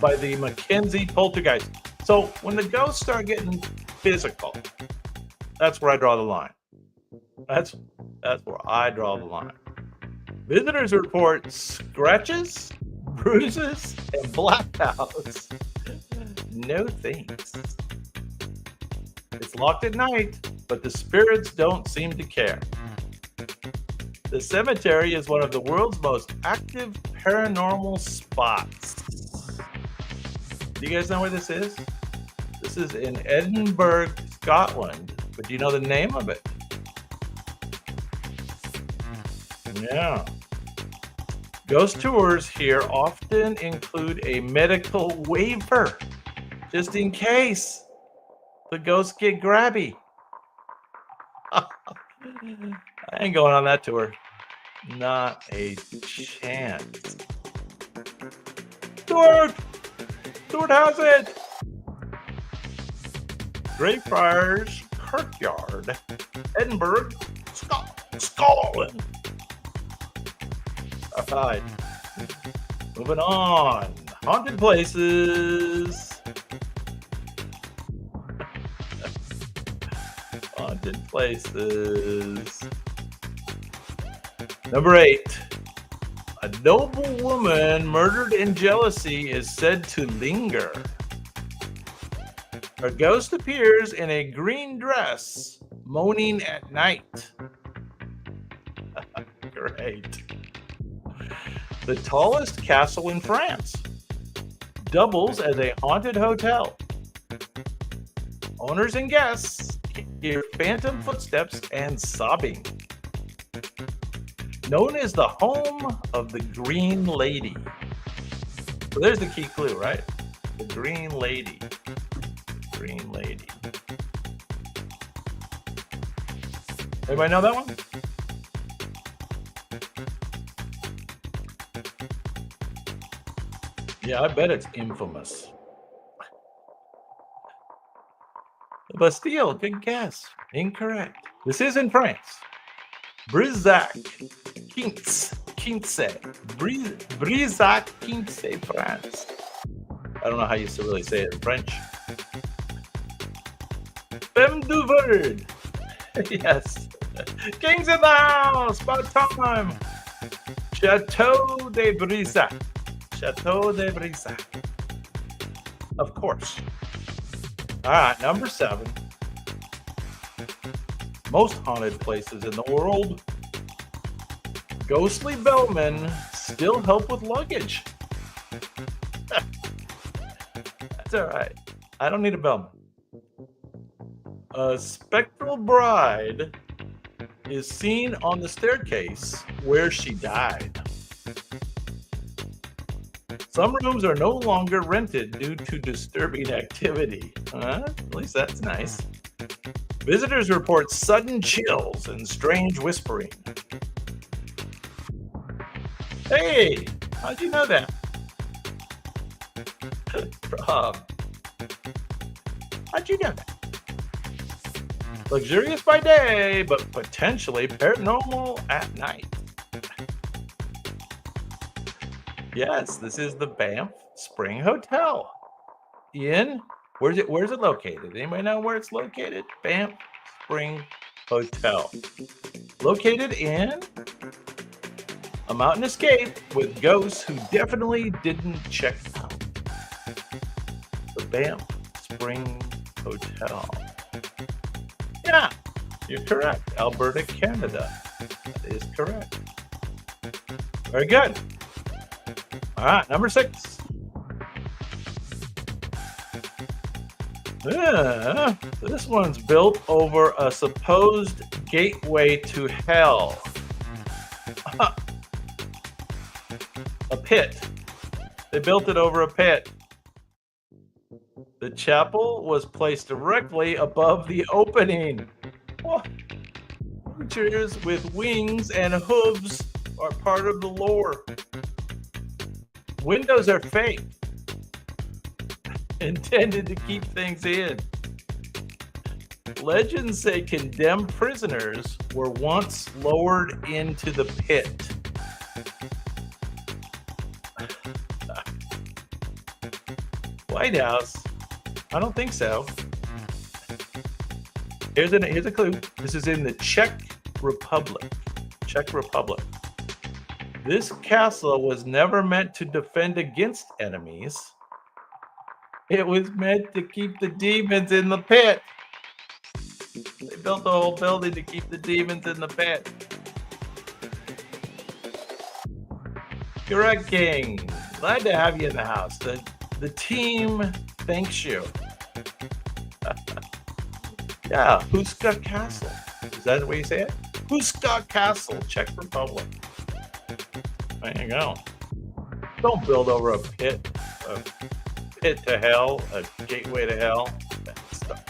by the Mackenzie poltergeist. So when the ghosts start getting physical, that's where I draw the line. That's where I draw the line. Visitors report scratches, bruises, and blackouts. No thanks. It's locked at night, but the spirits don't seem to care. The cemetery is one of the world's most active paranormal spots. Do you guys know where this is? This is in Edinburgh, Scotland. But do you know the name of it? Yeah. Ghost tours here often include a medical waiver, just in case the ghosts get grabby. I ain't going on that tour. Not a chance. Stuart has it. Greyfriars Kirkyard, Edinburgh, Scotland. All right. Moving on. Haunted places. Haunted places. Number 8. A noble woman murdered in jealousy is said to linger. Her ghost appears in a green dress, moaning at night. Great. The tallest castle in France doubles as a haunted hotel. Owners and guests hear phantom footsteps and sobbing. Known as the home of the Green Lady. So there's the key clue, right? The Green Lady. Green Lady. Everybody know that one? Yeah, I bet it's infamous. The Bastille, good guess. Incorrect. This is in France. Brisac, Quince, Brisac, Quince, France. I don't know how you really say it in French. Femme du word. Yes. Kings in the house, about time. Chateau de Brisac. Chateau de Brisac. Of course. All right, number 7. Most haunted places in the world. Ghostly bellmen still help with luggage. That's all right. I don't need a bellman. A spectral bride is seen on the staircase where she died. Some rooms are no longer rented due to disturbing activity. At least that's nice. Visitors report sudden chills and strange whispering. Hey, how'd you know that? Rob, how'd you know that? Luxurious by day, but potentially paranormal at night. Yes, this is the Banff Spring Hotel. Where's it located? Anybody know where it's located? Banff Spring Hotel. Located in a mountain escape with ghosts who definitely didn't check out. The Banff Spring Hotel. Yeah, you're correct. Alberta, Canada. That is correct. Very good. All right, number 6. This one's built over a supposed gateway to hell. A pit. They built it over a pit. The chapel was placed directly above the opening. What? Creatures with wings and hooves are part of the lore. Windows are fake, intended to keep things in. Legends say condemned prisoners were once lowered into the pit. White House? I don't think so. Here's a clue. This is in the Czech Republic. Czech Republic. This castle was never meant to defend against enemies. It was meant to keep the demons in the pit. They built the whole building to keep the demons in the pit. Correct, King. Glad to have you in the house. The team thanks you. Yeah, Huska Castle. Is that the way you say it? Huska Castle, Czech Republic. There you go. Don't build over a pit to hell, a gateway to hell. That stuff.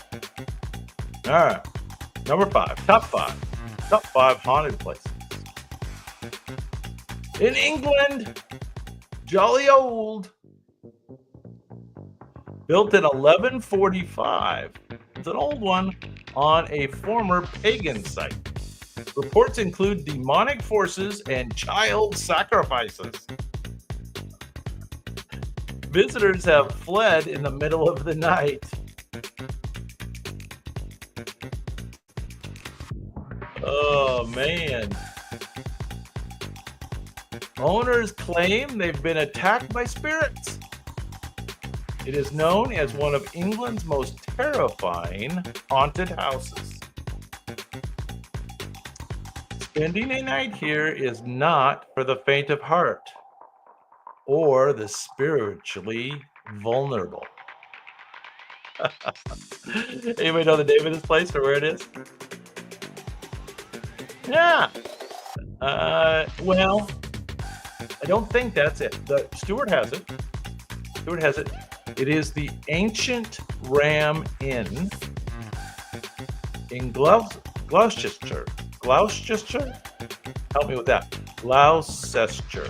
All right, number 5, top 5 haunted places. In England, jolly old, built in 1145. It's an old one on a former pagan site. Reports include demonic forces and child sacrifices. Visitors have fled in the middle of the night. Oh, man. Owners claim they've been attacked by spirits. It is known as one of England's most terrifying haunted houses. Spending a night here is not for the faint of heart or the spiritually vulnerable. Anybody know the name of this place or where it is? Yeah. Well, I don't think that's it. Stuart has it. It is the Ancient Ram Inn in Gloucester. Gloucester? Help me with that. Gloucester.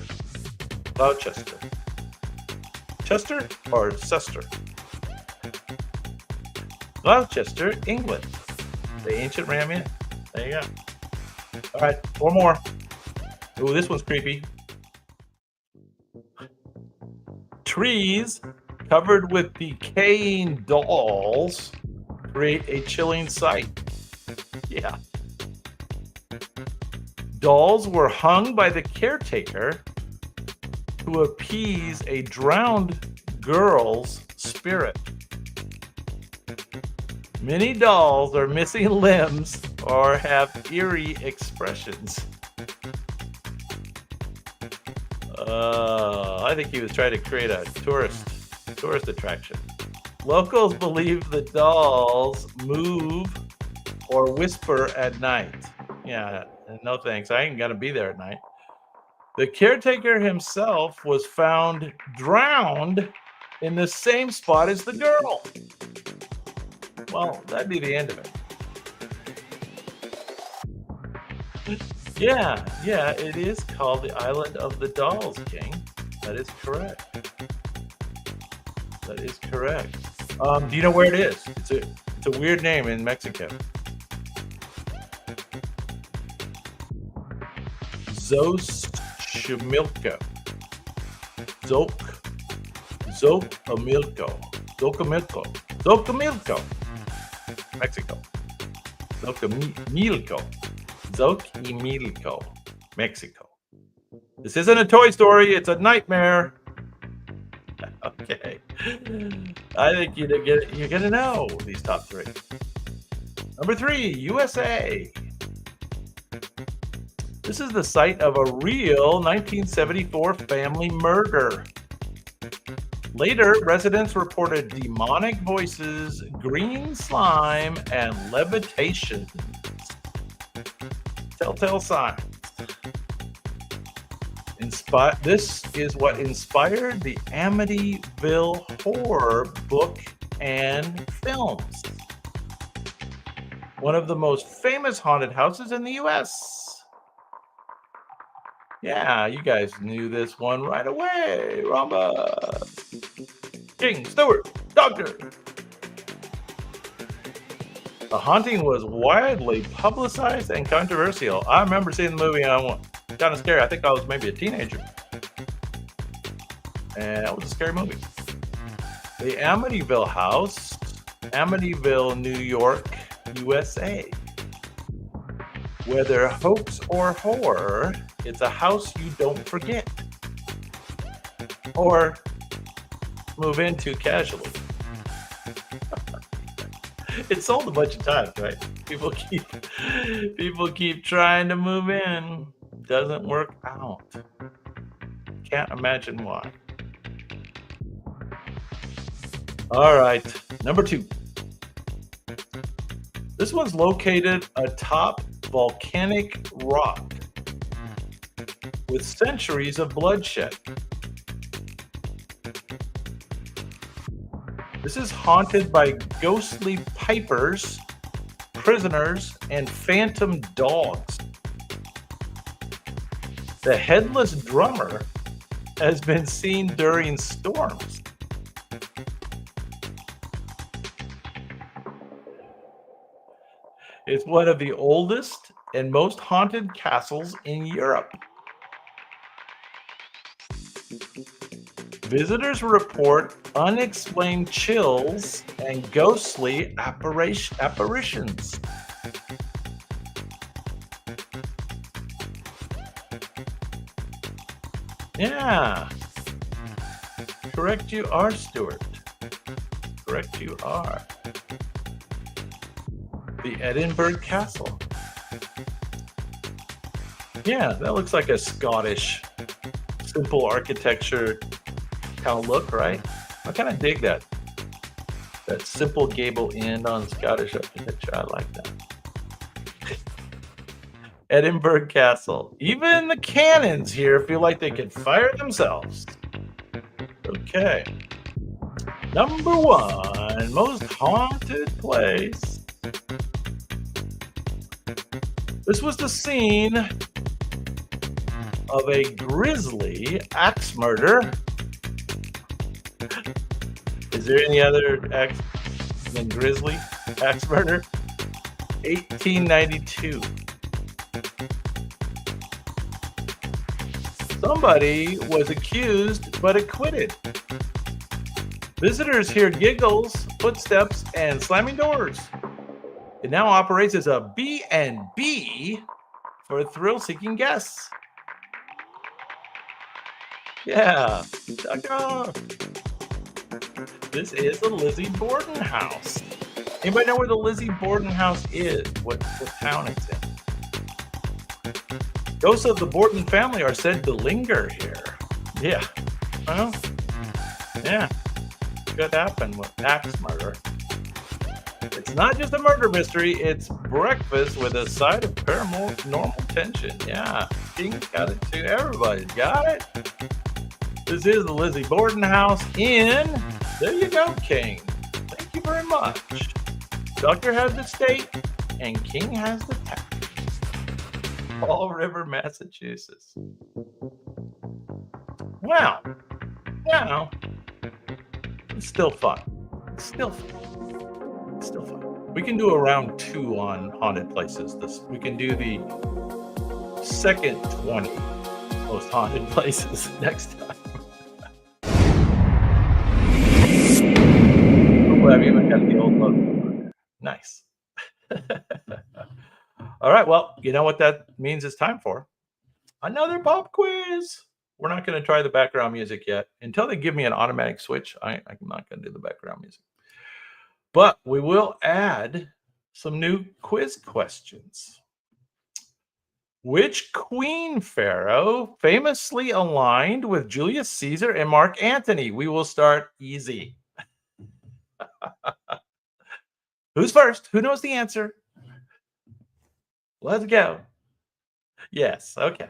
Chester or Cester? Gloucester, England. The Ancient Ram Inn. There you go. All right, 4 more. Ooh, this one's creepy. Trees covered with decaying dolls create a chilling sight. Yeah. Dolls were hung by the caretaker to appease a drowned girl's spirit. Many dolls are missing limbs or have eerie expressions. I think he was trying to create a tourist attraction. Locals believe the dolls move or whisper at night. Yeah, no thanks. I ain't gonna be there at night. The caretaker himself was found drowned in the same spot as the girl. Well, that'd be the end of it. Yeah, it is called the Island of the Dolls, King. That is correct. Do you know where it is? It's a weird name in Mexico. Xochimilco. Xochimilco. Mexico. Xochimilco, Mexico. This isn't a Toy Story, it's a nightmare. Okay. I think you're gonna know these top 3. Number 3, USA. This is the site of a real 1974 family murder. Later, residents reported demonic voices, green slime, and levitation. Telltale signs. This is what inspired the Amityville Horror book and films. One of the most famous haunted houses in the U.S. Yeah, you guys knew this one right away. Ramba. King, Stewart, Doctor. The haunting was widely publicized and controversial. I remember seeing the movie and I went, kind of scary. I think I was maybe a teenager. And that was a scary movie. The Amityville House, Amityville, New York, USA. Whether hoax or horror, it's a house you don't forget or move into casually. It's sold a bunch of times, right? People keep trying to move in. Doesn't work out. Can't imagine why. All right, number 2. This one's located atop volcanic rock with centuries of bloodshed. This is haunted by ghostly pipers, prisoners, and phantom dogs. The headless drummer has been seen during storms. It's one of the oldest and most haunted castles in Europe. Visitors report unexplained chills and ghostly apparitions. Yeah. Correct you are, Stuart. Correct you are. The Edinburgh Castle. Yeah, that looks like a Scottish simple architecture kind of look, right? I kind of dig that. That simple gable end on Scottish architecture. I like that. Edinburgh Castle. Even the cannons here feel like they could fire themselves. Okay. Number 1, most haunted place. This was the scene of a grisly axe murder. Is there any other axe than grisly axe murder? 1892. Somebody was accused but acquitted. Visitors hear giggles, footsteps, and slamming doors. It now operates as a B&B for thrill-seeking guests. Yeah, this is the Lizzie Borden house. Anybody know where the Lizzie Borden house is? What town it's in? Ghosts of the Borden family are said to linger here. Yeah. Well, yeah. Could happen with axe murder. It's not just a murder mystery, it's breakfast with a side of paranormal tension. Yeah. King's got it too. Everybody's got it. This is the Lizzie Borden house in, there you go, King. Thank you very much. Doctor has the state and King has the town. Fall River, Massachusetts. Wow. Yeah. It's still fun. It's still fun. It's still fun. We can do a round 2 on haunted places. We can do the second 20 most haunted places next time. Oh, I've even got the old logo. Nice. All right. Well, you know what that means it's time for? Another pop quiz. We're not going to try the background music yet. Until they give me an automatic switch, I'm not going to do the background music. But we will add some new quiz questions. Which queen pharaoh famously aligned with Julius Caesar and Mark Antony? We will start easy. Who's first? Who knows the answer? Let's go. Yes, okay.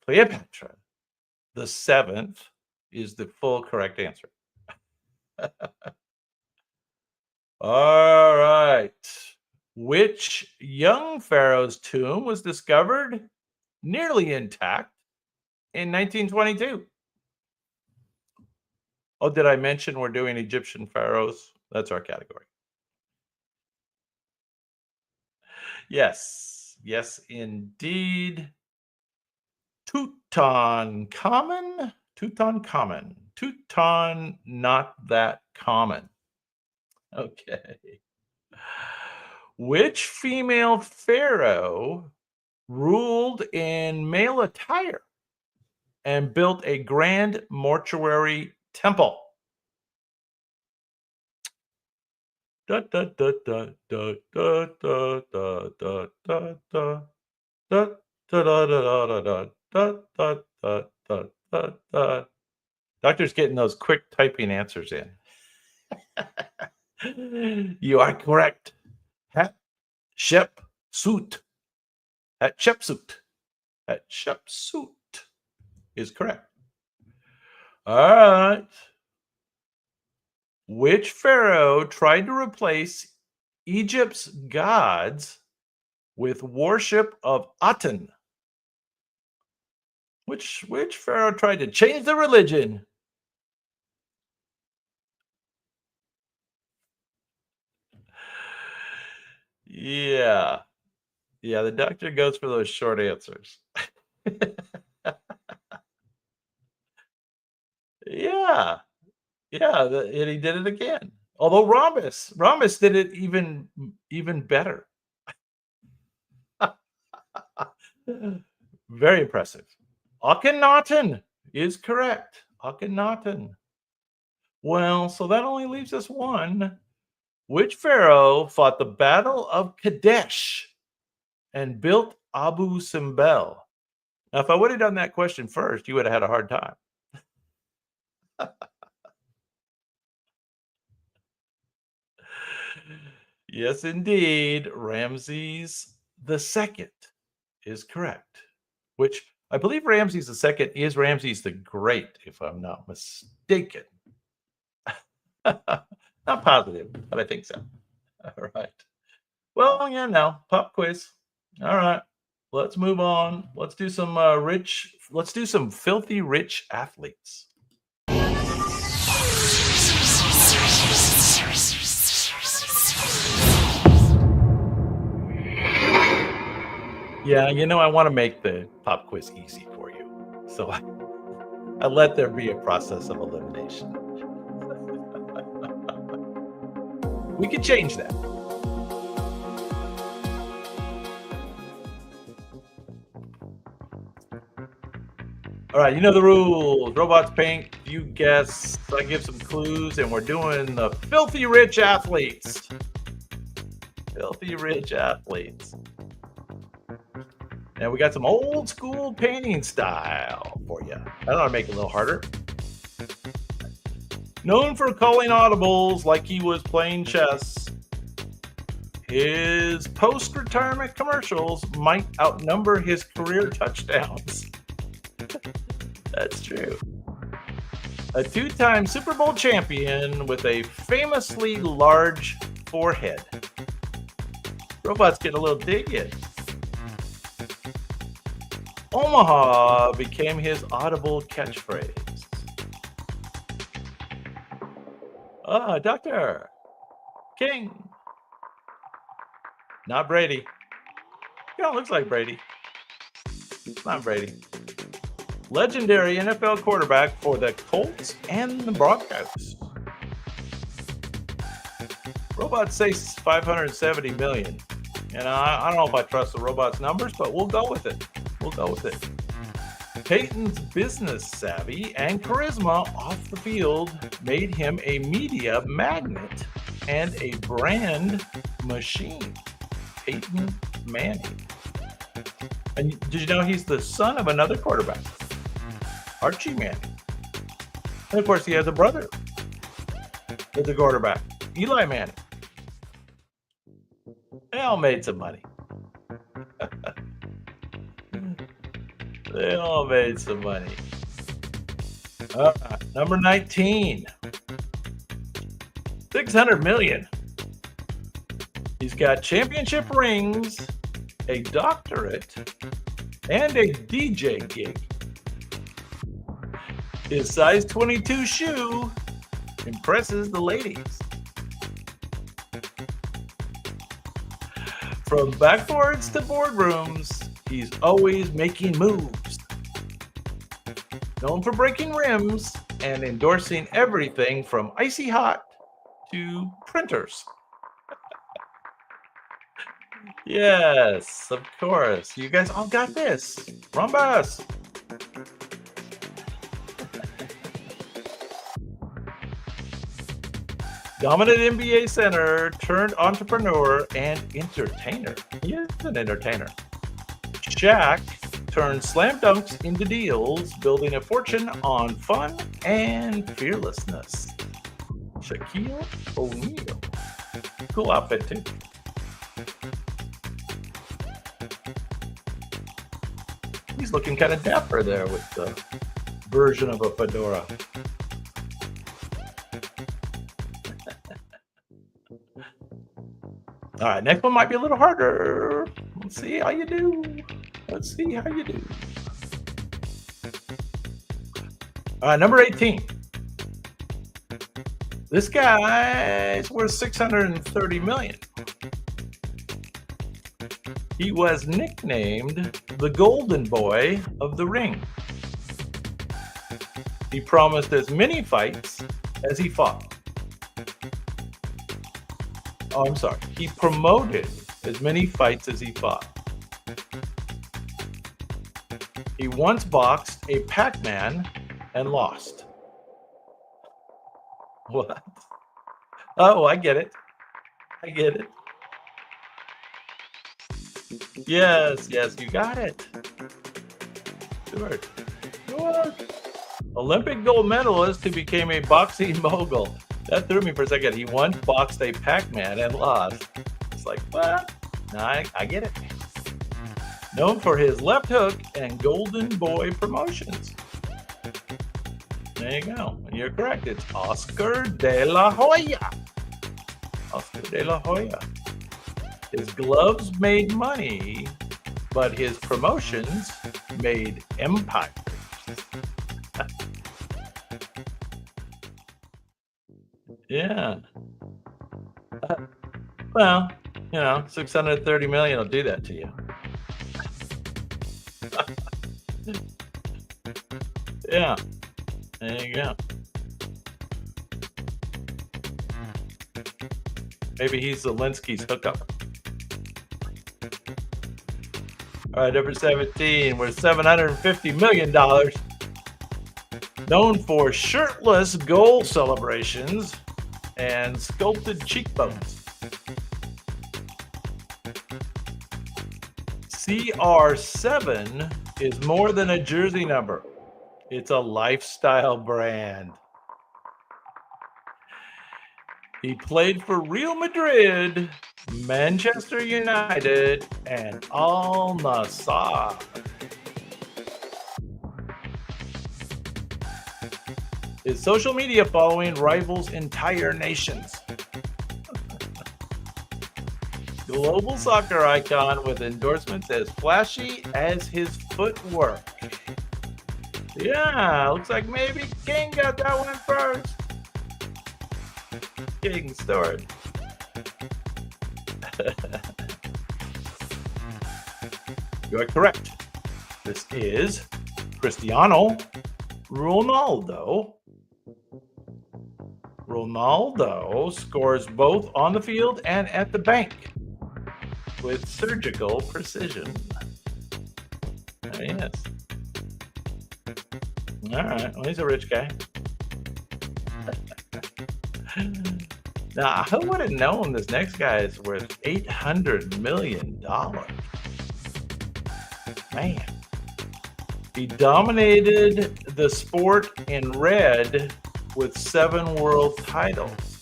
Cleopatra, the seventh, is the full correct answer. All right. Which young pharaoh's tomb was discovered nearly intact in 1922? Oh, did I mention we're doing Egyptian pharaohs? That's our category. Yes. Yes, indeed. Tutankhamun? Tutankhamun. Tutan, not that common. Okay. Which female pharaoh ruled in male attire and built a grand mortuary temple? Da, da, da, da, da, da, da, da, da, da, da. Da, da, da, da, da, da, da, da, da, da, da, da. Doctor's getting those quick typing answers in. You are correct. Hatshepsut. Hatshepsut. Hatshepsut is correct. All right. Which pharaoh tried to replace Egypt's gods with worship of Aten? Which pharaoh tried to change the religion? Yeah. Yeah, the doctor goes for those short answers. Yeah. Yeah, and he did it again. Although Rhombus did it even better. Very impressive. Akhenaten is correct. Akhenaten. Well, so that only leaves us one. Which pharaoh fought the Battle of Kadesh and built Abu Simbel? Now, if I would have done that question first, you would have had a hard time. Yes, indeed. Ramses the Second is correct. Which I believe Ramses the Second is Ramses the Great, if I'm not mistaken. Not positive, but I think so. All right. Well, yeah, now pop quiz. All right. Let's move on. Let's do some let's do some filthy rich athletes. Yeah, I want to make the pop quiz easy for you. So I let there be a process of elimination. We could change that. All right, you know the rules. Robots paint, you guess, I give some clues, and we're doing the filthy rich athletes. Filthy rich athletes. And we got some old school painting style for you. I don't know how to make it a little harder. Known for calling audibles like he was playing chess, his post-retirement commercials might outnumber his career touchdowns. That's true. A two-time Super Bowl champion with a famously large forehead. Robots get a little dig in. Omaha became his audible catchphrase. Dr. King. Not Brady. Yeah, looks like Brady. Not Brady. Legendary NFL quarterback for the Colts and the Broncos. Robots say 570 million. And I don't know if I trust the robot's numbers, but we'll go with it. We'll go with it. Peyton's business savvy and charisma off the field made him a media magnet and a brand machine. Peyton Manning. And did you know he's the son of another quarterback, Archie Manning? And of course, he has a brother that's a quarterback, Eli Manning. They all made some money. They all made some money. Number 19, 600 million. He's got championship rings, a doctorate, and a DJ gig. His size 22 shoe impresses the ladies. From backboards to boardrooms, he's always making moves. Known for breaking rims and endorsing everything from icy hot to printers. Yes, of course. You guys all got this. Rhombus. Dominant NBA center turned entrepreneur and entertainer. He is an entertainer. Shaq turned slam dunks into deals, building a fortune on fun and fearlessness. Shaquille O'Neal. Cool outfit, too. He's looking kind of dapper there with the version of a fedora. All right, next one might be a little harder. Let's see how you do. Let's see how you do. All right, number 18. This guy's worth 630 million. He was nicknamed the Golden Boy of the Ring. He promised as many fights as he fought. Oh, I'm sorry. He promoted as many fights as he fought. He once boxed a Pac-Man and lost. What? Oh, I get it. I get it. Yes, you got it. Sure. Olympic gold medalist who became a boxing mogul. That threw me for a second. He once boxed a Pac-Man and lost. It's like, what? No, I get it. Known for his left hook and Golden Boy promotions. There you go. You're correct. It's Oscar de la Hoya. Oscar de la Hoya. His gloves made money, but his promotions made empires. Yeah. Well, 630 million will do that to you. Yeah. There you go. Maybe he's Zelensky's hookup. All right, number 17, we're $750 million. Known for shirtless goal celebrations and sculpted cheekbones. CR7 is more than a jersey number. It's a lifestyle brand. He played for Real Madrid, Manchester United, and Al Nassr. His social media following rivals entire nations. Global soccer icon with endorsements as flashy as his footwork. Yeah, looks like maybe King got that one first. King Stewart. You are correct. This is Cristiano Ronaldo. Ronaldo scores both on the field and at the bank with surgical precision. Yes. All right. Well, he's a rich guy. Now, who would have known this next guy is worth $800 million? Man. He dominated the sport in red with 7 world titles.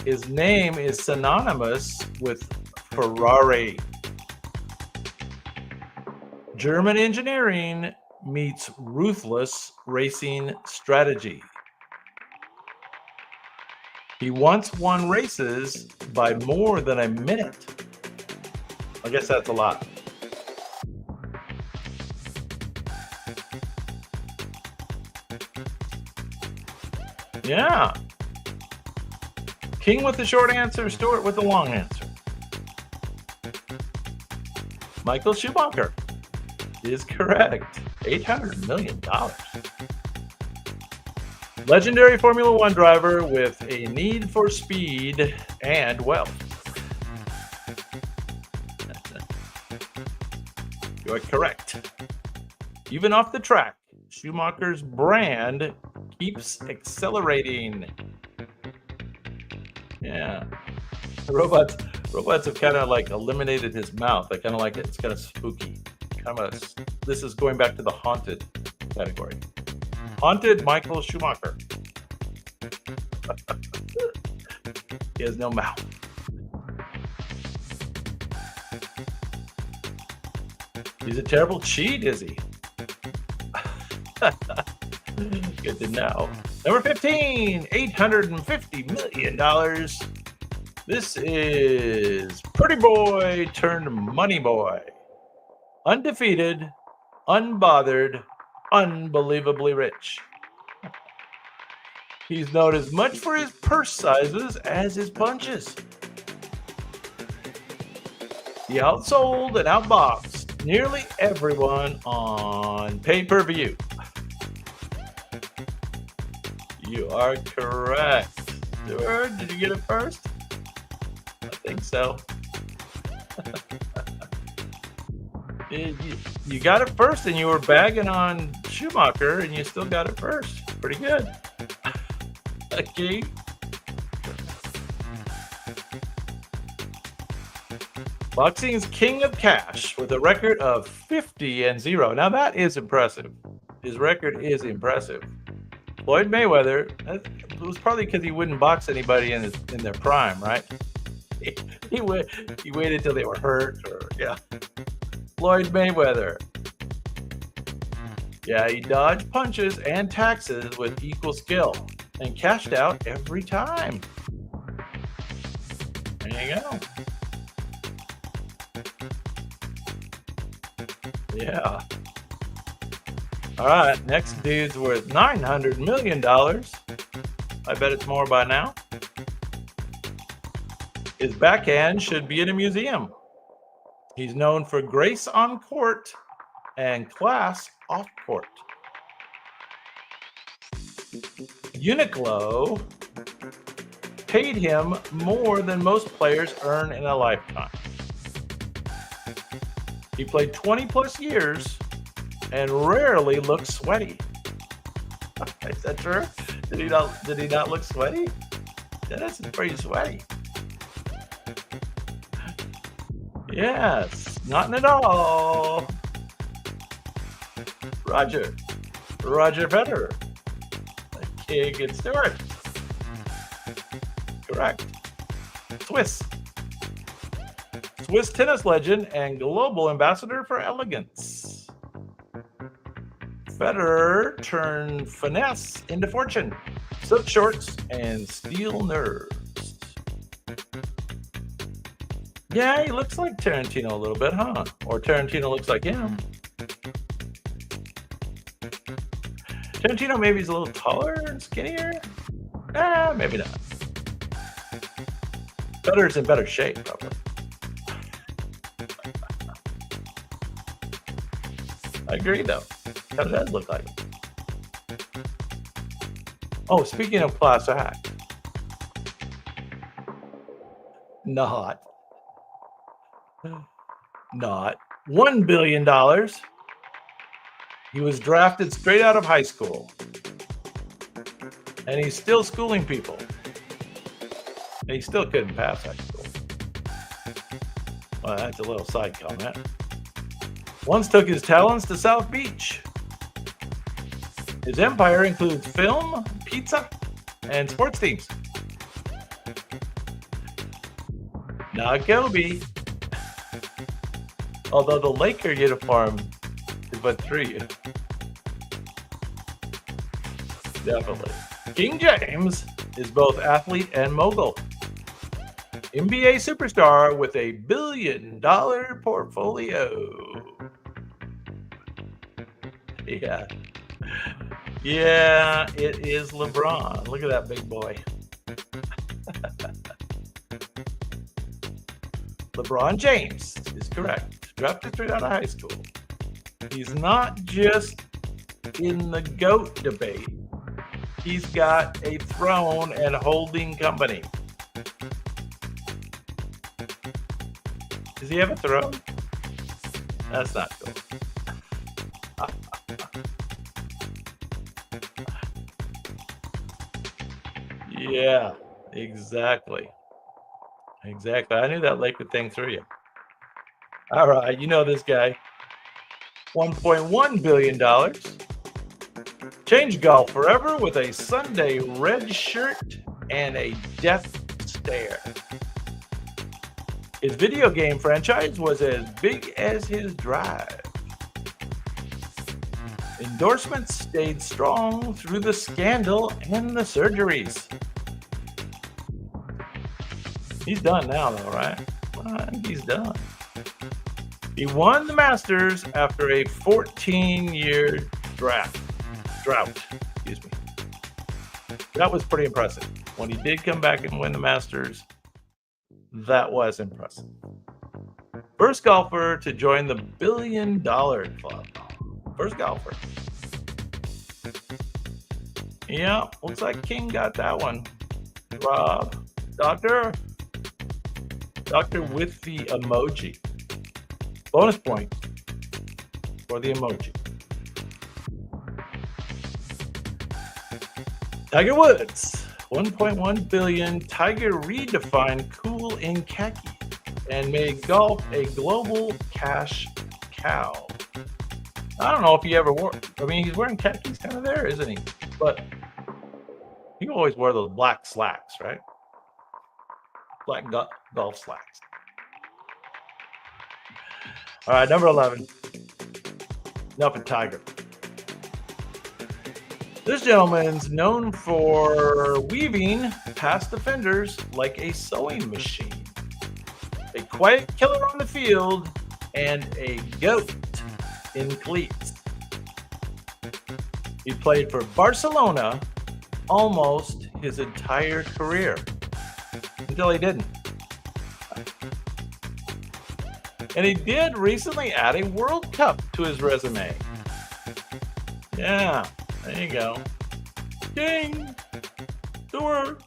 His name is synonymous with Ferrari. German engineering meets ruthless racing strategy. He once won races by more than a minute. I guess that's a lot. Yeah. King with the short answer, Stuart with the long answer. Michael Schumacher is correct. $800 million. Legendary Formula One driver with a need for speed and wealth. You're correct. Even off the track, Schumacher's brand keeps accelerating. Yeah. The robots have kind of like eliminated his mouth. I kind of like it. It's kind of spooky. This is going back to the haunted category. Haunted Michael Schumacher. He has no mouth. He's a terrible cheat, is he? Good to know. Number 15, $850 million. This is Pretty Boy turned Money Boy. Undefeated, unbothered, unbelievably rich. He's known as much for his purse sizes as his punches. He outsold and outboxed nearly everyone on pay-per-view. You are correct. Stuart, did you get it first? I think so. You got it first, and you were bagging on Schumacher, and you still got it first. Pretty good. Okay. Boxing's king of cash with a record of 50-0. Now that is impressive. His record is impressive. Floyd Mayweather, it was probably because he wouldn't box anybody in their prime, right? He waited till they were hurt, or yeah. Floyd Mayweather. Yeah, he dodged punches and taxes with equal skill and cashed out every time. There you go. Yeah. All right, next dude's worth $900 million. I bet it's more by now. His backhand should be in a museum. He's known for grace on court and class off court. Uniqlo paid him more than most players earn in a lifetime. He played 20 plus years and rarely looks sweaty. Is that true? Did he not look sweaty? Dennis is pretty sweaty. Yes, not at all. Roger Federer. King and Stewart. Correct. Swiss tennis legend and global ambassador for elegance. Federer turned finesse into fortune, silk shorts, and steel nerves. Yeah, he looks like Tarantino a little bit, huh? Or Tarantino looks like him. Tarantino maybe he's a little taller and skinnier. Maybe not. Federer's in better shape, probably. I agree, though. Kind of does look like him. Oh, speaking of class act. Not $1 billion. He was drafted straight out of high school. And he's still schooling people. And he still couldn't pass high school. Well, that's a little side comment. Once took his talents to South Beach. His empire includes film, pizza, and sports teams. Not Kobe. Although the Laker uniform is but 3. Definitely. King James is both athlete and mogul. NBA superstar with a $1 billion portfolio. Yeah. Yeah, it is LeBron. Look at that big boy. LeBron James is correct. Drafted straight out of high school. He's not just in the GOAT debate. He's got a throne and holding company. Does he have a throne? That's not cool. Yeah, exactly. Exactly. I knew that Laker thing through you. All right, you know this guy. $1.1 billion. Changed golf forever with a Sunday red shirt and a death stare. His video game franchise was as big as his drive. Endorsements stayed strong through the scandal and the surgeries. He's done now, though, right? I think he's done. He won the Masters after a 14-year drought. Excuse me. That was pretty impressive. When he did come back and win the Masters, that was impressive. First golfer to join the $1 billion club. First golfer. Yeah, looks like King got that one. Rob, Doctor with the emoji. Bonus point for the emoji. Tiger Woods, 1.1 billion. Tiger redefined cool in khaki and made golf a global cash cow. I don't know if he ever wore. I mean, he's wearing khakis kind of there, isn't he? But he always wore those black slacks, right? Black golf slacks. All right, number 11. Enough of Tiger. This gentleman's known for weaving past defenders like a sewing machine. A quiet killer on the field and a goat in cleats. He played for Barcelona almost his entire career until he didn't. And he did recently add a World Cup to his resume. Yeah, there you go. King, the word.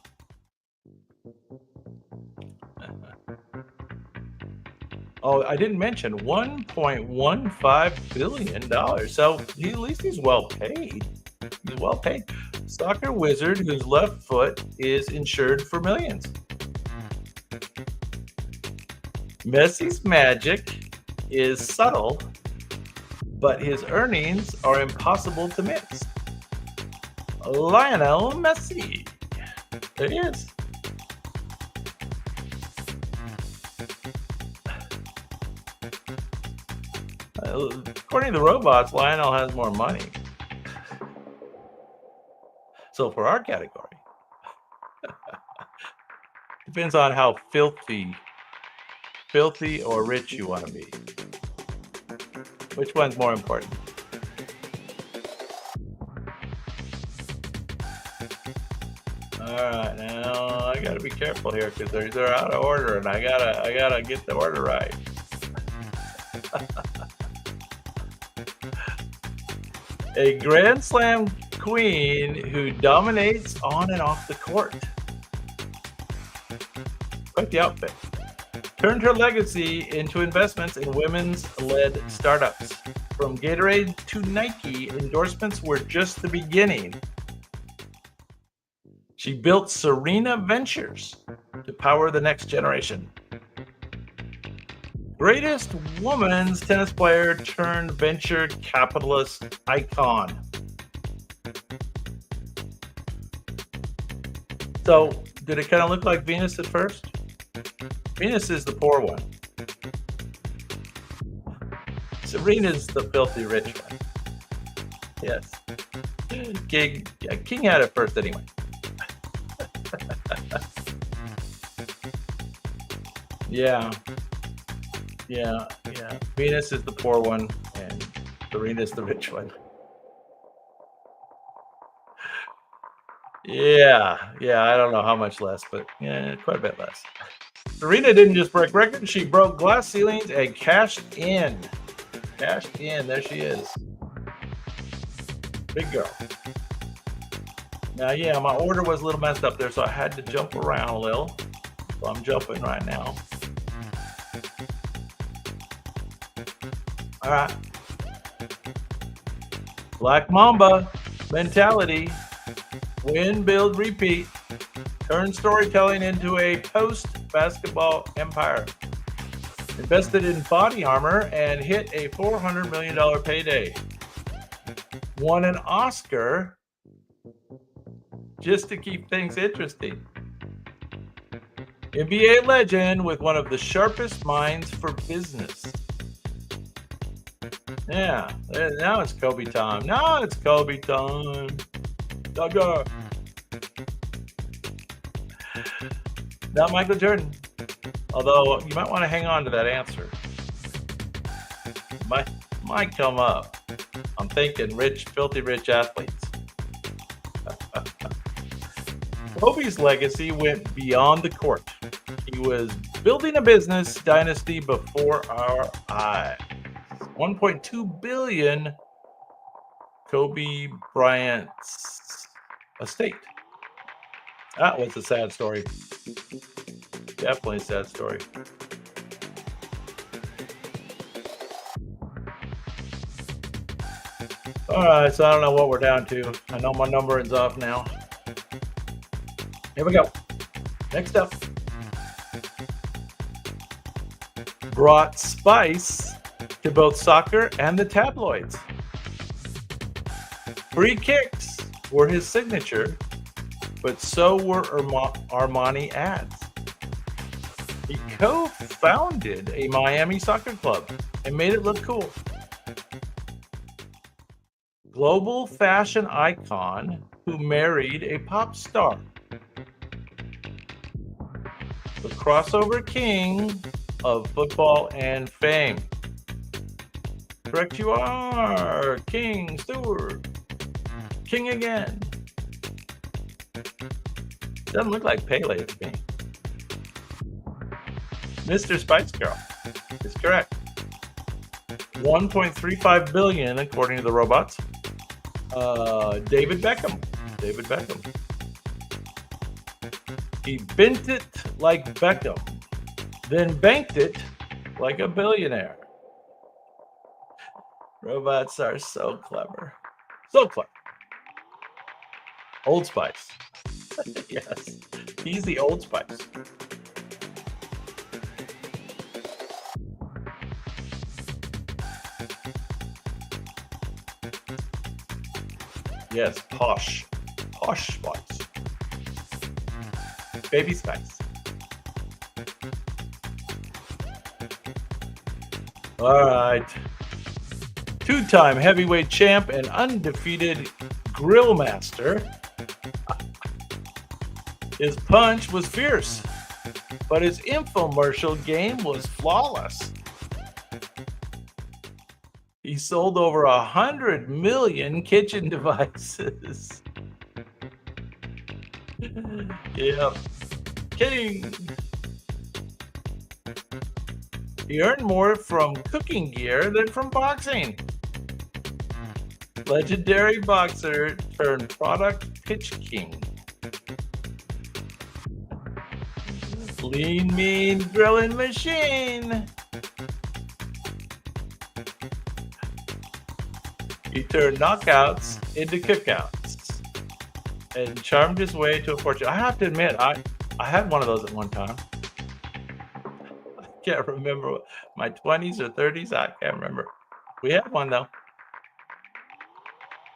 Oh, I didn't mention $1.15 billion. So at least he's well paid. He's well paid. Soccer wizard whose left foot is insured for millions. Messi's magic is subtle, but his earnings are impossible to miss. Lionel Messi. There he is. According to the robots, Lionel has more money. So for our category, depends on how filthy or rich you want to be. Which one's more important? All right, now I gotta be careful here because they're out of order, and I gotta get the order right. A Grand Slam queen who dominates on and off the court. Quite the outfit. Turned her legacy into investments in women's-led startups. From Gatorade to Nike, endorsements were just the beginning. She built Serena Ventures to power the next generation. Greatest woman's tennis player turned venture capitalist icon. So, did it kind of look like Venus at first? Venus is the poor one. Serena's the filthy rich one. Yes. King had it first anyway. Yeah. Venus is the poor one, and Serena's the rich one. Yeah, I don't know how much less, but yeah, quite a bit less. Serena didn't just break records, she broke glass ceilings and cashed in. There she is. Big girl. Now, yeah, my order was a little messed up there, so I had to jump around a little. So I'm jumping right now. All right. Black Mamba mentality. Win, build, repeat. Turn storytelling into a post-basketball empire. Invested in body armor and hit a $400 million payday. Won an Oscar just to keep things interesting. NBA legend with one of the sharpest minds for business. Yeah, now it's Kobe time. Dogger. Not Michael Jordan. Although you might want to hang on to that answer. Might come up. I'm thinking filthy rich athletes. Kobe's legacy went beyond the court. He was building a business dynasty before our eyes. 1.2 billion Kobe Bryant's estate. That was a sad story. Definitely a sad story. All right, so I don't know what we're down to. I know my numbering's off now. Here we go. Next up. Brought spice to both soccer and the tabloids. Free kicks were his signature, but so were Armani ads. He co-founded a Miami soccer club and made it look cool. Global fashion icon who married a pop star. The crossover king of football and fame. Correct you are, King Stewart. King again. Doesn't look like Pele to me. Mr. Spice Girl is correct. 1.35 billion according to the robots. David Beckham. He bent it like Beckham, then banked it like a billionaire. Robots are so clever. Old Spice. Yes, he's the Old Spice. Yes, posh Spice. Baby Spice. All right. Two-time heavyweight champ and undefeated grill master. His punch was fierce, but his infomercial game was flawless. He sold over 100 million kitchen devices. Yep. King. He earned more from cooking gear than from boxing. Legendary boxer turned product pitch king. Lean, mean grilling machine. He turned knockouts into cookouts and charmed his way to a fortune. I have to admit, I had one of those at one time. I can't remember. my 20s or 30s. I can't remember. We had one though.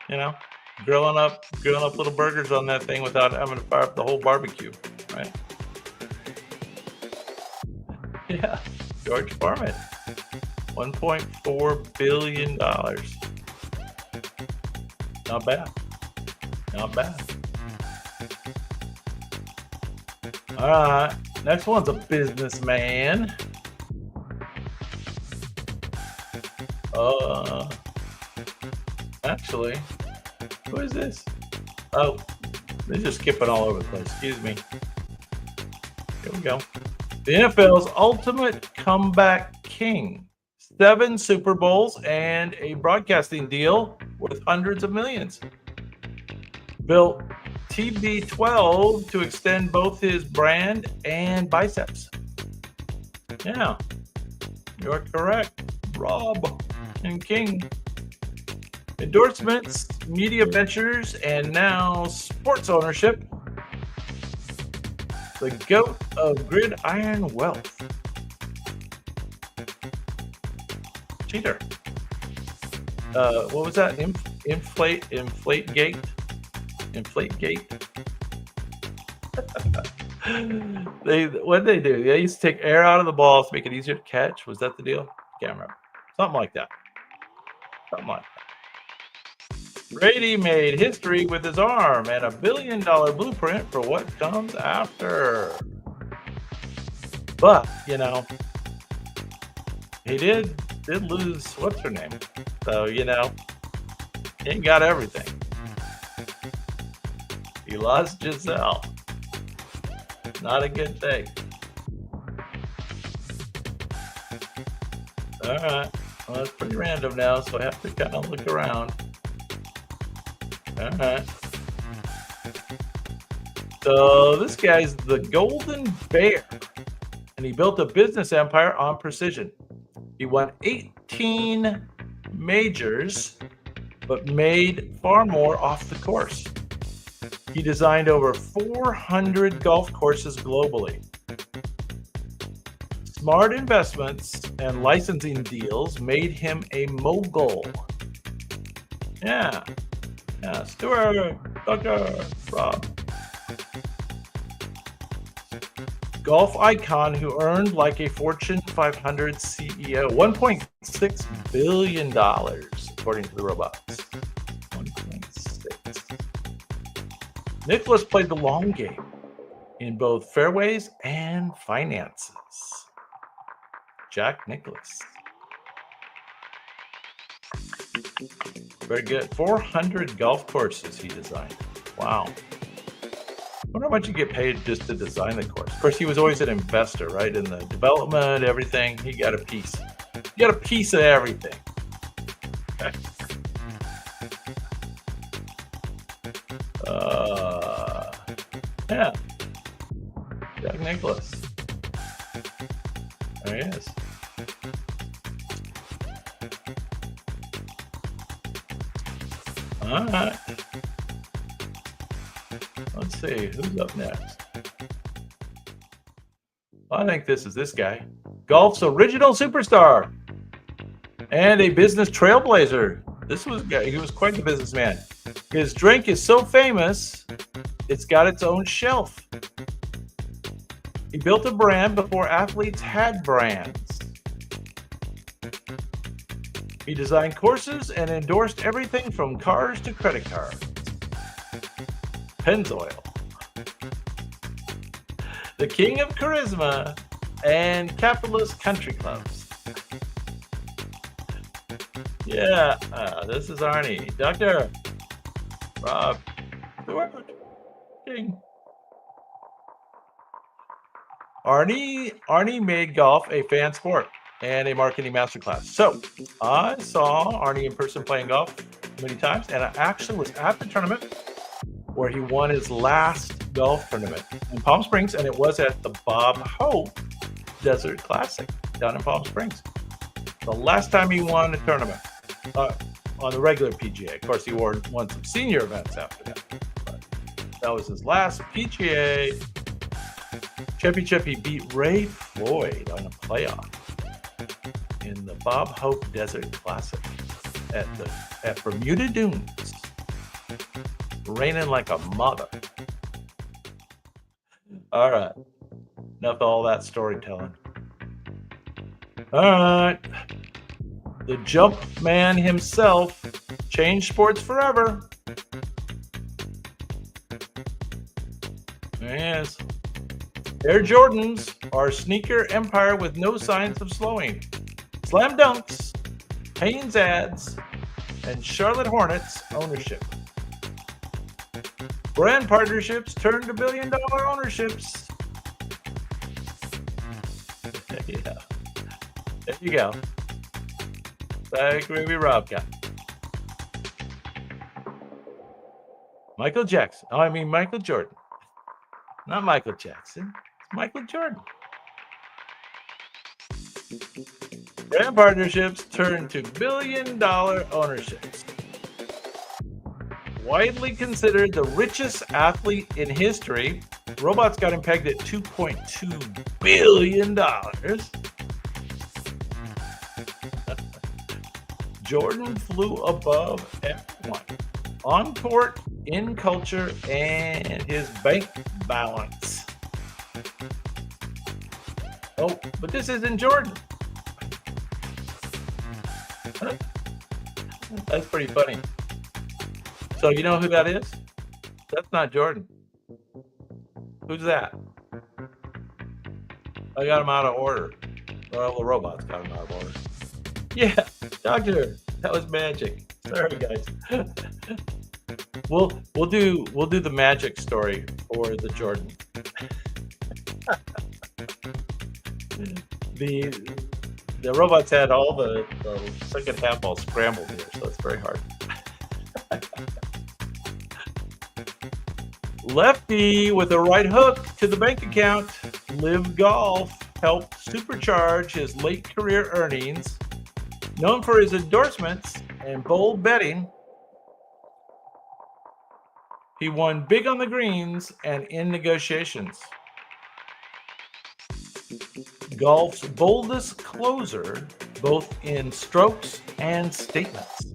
You know, grilling up little burgers on that thing without having to fire up the whole barbecue, right? Yeah, George Foreman, $1.4 billion. Not bad. Not bad. All right, next one's a businessman. Actually, who is this? Oh, they're just skipping all over the place. Excuse me. Here we go. The NFL's ultimate comeback king. 7 Super Bowls and a broadcasting deal worth hundreds of millions. Built TB12 to extend both his brand and biceps. Yeah, you're correct. Rob and King. Endorsements, media ventures, and now sports ownership. The goat of gridiron wealth. Cheater. What was that? Inflate gate. What did they do? They used to take air out of the balls to make it easier to catch. Was that the deal? Can't remember. Something like that. Brady made history with his arm and a $1 billion blueprint for what comes after. But, you know, he did lose, what's her name? So, you know, he ain't got everything. He lost Giselle. Not a good thing. All right. Well, that's pretty random now, so I have to kind of look around. All right. So this guy's the Golden Bear, and he built a business empire on precision. He won 18 majors, but made far more off the course. He designed over 400 golf courses globally. Smart investments and licensing deals made him a mogul. Yeah, Stuart, Dr. Rob. Golf icon who earned like a Fortune 500 CEO. $1.6 billion, according to the robots. 1.6. Nicholas played the long game in both fairways and finances. Jack Nicklaus. Very good. 400 golf courses he designed. Wow. I wonder how much you get paid just to design the course. Of course, he was always an investor, right? In the development, everything. He got a piece. He got a piece of everything. Okay. Yeah. Jack Nicklaus. There he is. All right. Let's see who's up next. I think this is this guy. Golf's original superstar and a business trailblazer. He was quite the businessman. His drink is so famous, it's got its own shelf. He built a brand before athletes had brands. He designed courses and endorsed everything from cars to credit cards. Pennzoil. The king of charisma and capitalist country clubs. Yeah, this is Arnie. Dr. Rob Stewart King. Arnie made golf a fan sport and a marketing masterclass. So I saw Arnie in person playing golf many times, and I actually was at the tournament where he won his last golf tournament in Palm Springs, and it was at the Bob Hope Desert Classic down in Palm Springs. The last time he won a tournament on the regular PGA. Of course, he won some senior events after that. But that was his last PGA championship. He beat Ray Floyd on a playoff. in the Bob Hope Desert Classic at Bermuda Dunes. Raining like a mother. All right. Enough of all that storytelling. All right. The jump man himself changed sports forever. Yes. Air Jordans are sneaker empire with no signs of slowing. Slam Dunks, Hanes ads, and Charlotte Hornets ownership. Brand partnerships turn to billion-dollar ownerships. Yeah. There you go. Like Ruby Robcat. Michael Jackson. Oh, I mean Michael Jordan. Not Michael Jackson. It's Michael Jordan. Brand partnerships turn to billion-dollar ownerships. Widely considered the richest athlete in history, robots got him pegged at $2.2 billion. Jordan flew above everyone on court, in culture, and his bank balance. Oh, but this isn't Jordan. That's pretty funny. So you know who that is? That's not Jordan. Who's that? I got him out of order. Well, the robots got him out of order. Yeah, Doctor, that was magic. Sorry, guys. We'll do the magic story for the Jordan. The robots had all the second half all scrambled here, so it's very hard. Lefty with a right hook to the bank account. Live Golf helped supercharge his late career earnings. Known for his endorsements and bold betting, he won big on the greens and in negotiations. Golf's boldest closer, both in strokes and statements.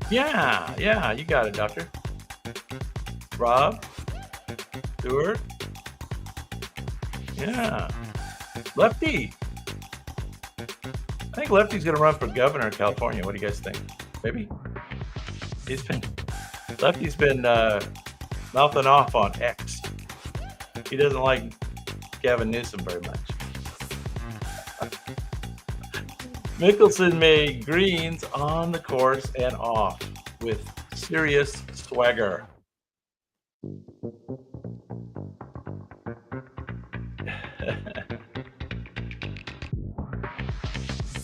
Yeah, you got it, Doctor. Rob, Stuart, yeah, Lefty. I think Lefty's going to run for governor of California. What do you guys think? Maybe. Lefty's been mouthing off on X. He doesn't like Gavin Newsom very much. Mickelson made greens on the course and off with serious swagger.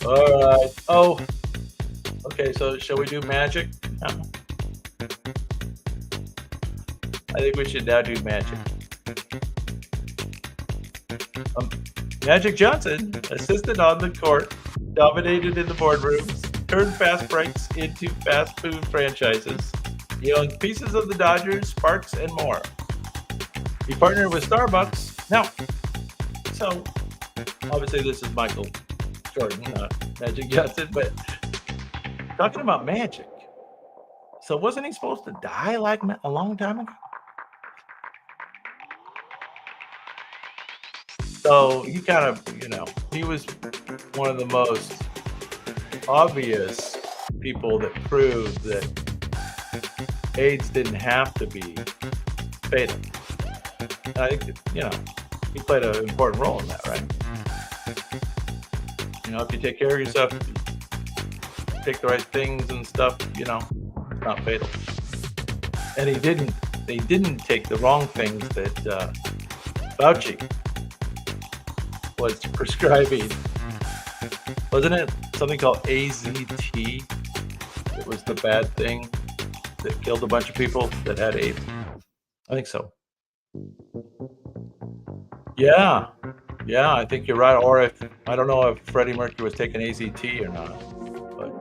All right. Oh, okay. So shall we do magic? No. I think we should now do magic. Magic Johnson, assistant on the court, dominated in the boardrooms, turned fast breaks into fast food franchises. He owned pieces of the Dodgers, Sparks, and more. He partnered with Starbucks. Now, so obviously this is Michael Jordan, not Magic Johnson, but talking about magic. So wasn't he supposed to die like a long time ago? So he kind of, he was one of the most obvious people that proved that AIDS didn't have to be fatal. I think, he played an important role in that, right? If you take care of yourself, take the right things and stuff, it's not fatal. And they didn't take the wrong things that Fauci was prescribing. Wasn't it something called AZT? It was the bad thing that killed a bunch of people that had AIDS. I think so. Yeah, I think you're right. Or I don't know if Freddie Mercury was taking AZT or not, but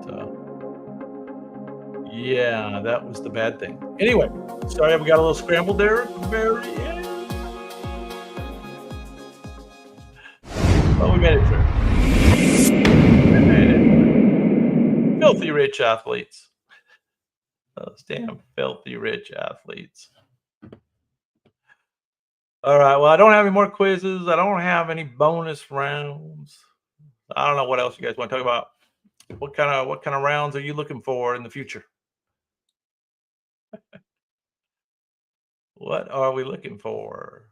yeah, that was the bad thing. Anyway, sorry we got a little scrambled there at the very end. Well, we made it through. filthy rich athletes. Those damn filthy rich athletes. All right. Well, I don't have any more quizzes. I don't have any bonus rounds. I don't know what else you guys want to talk about. What kind of rounds are you looking for in the future? What are we looking for?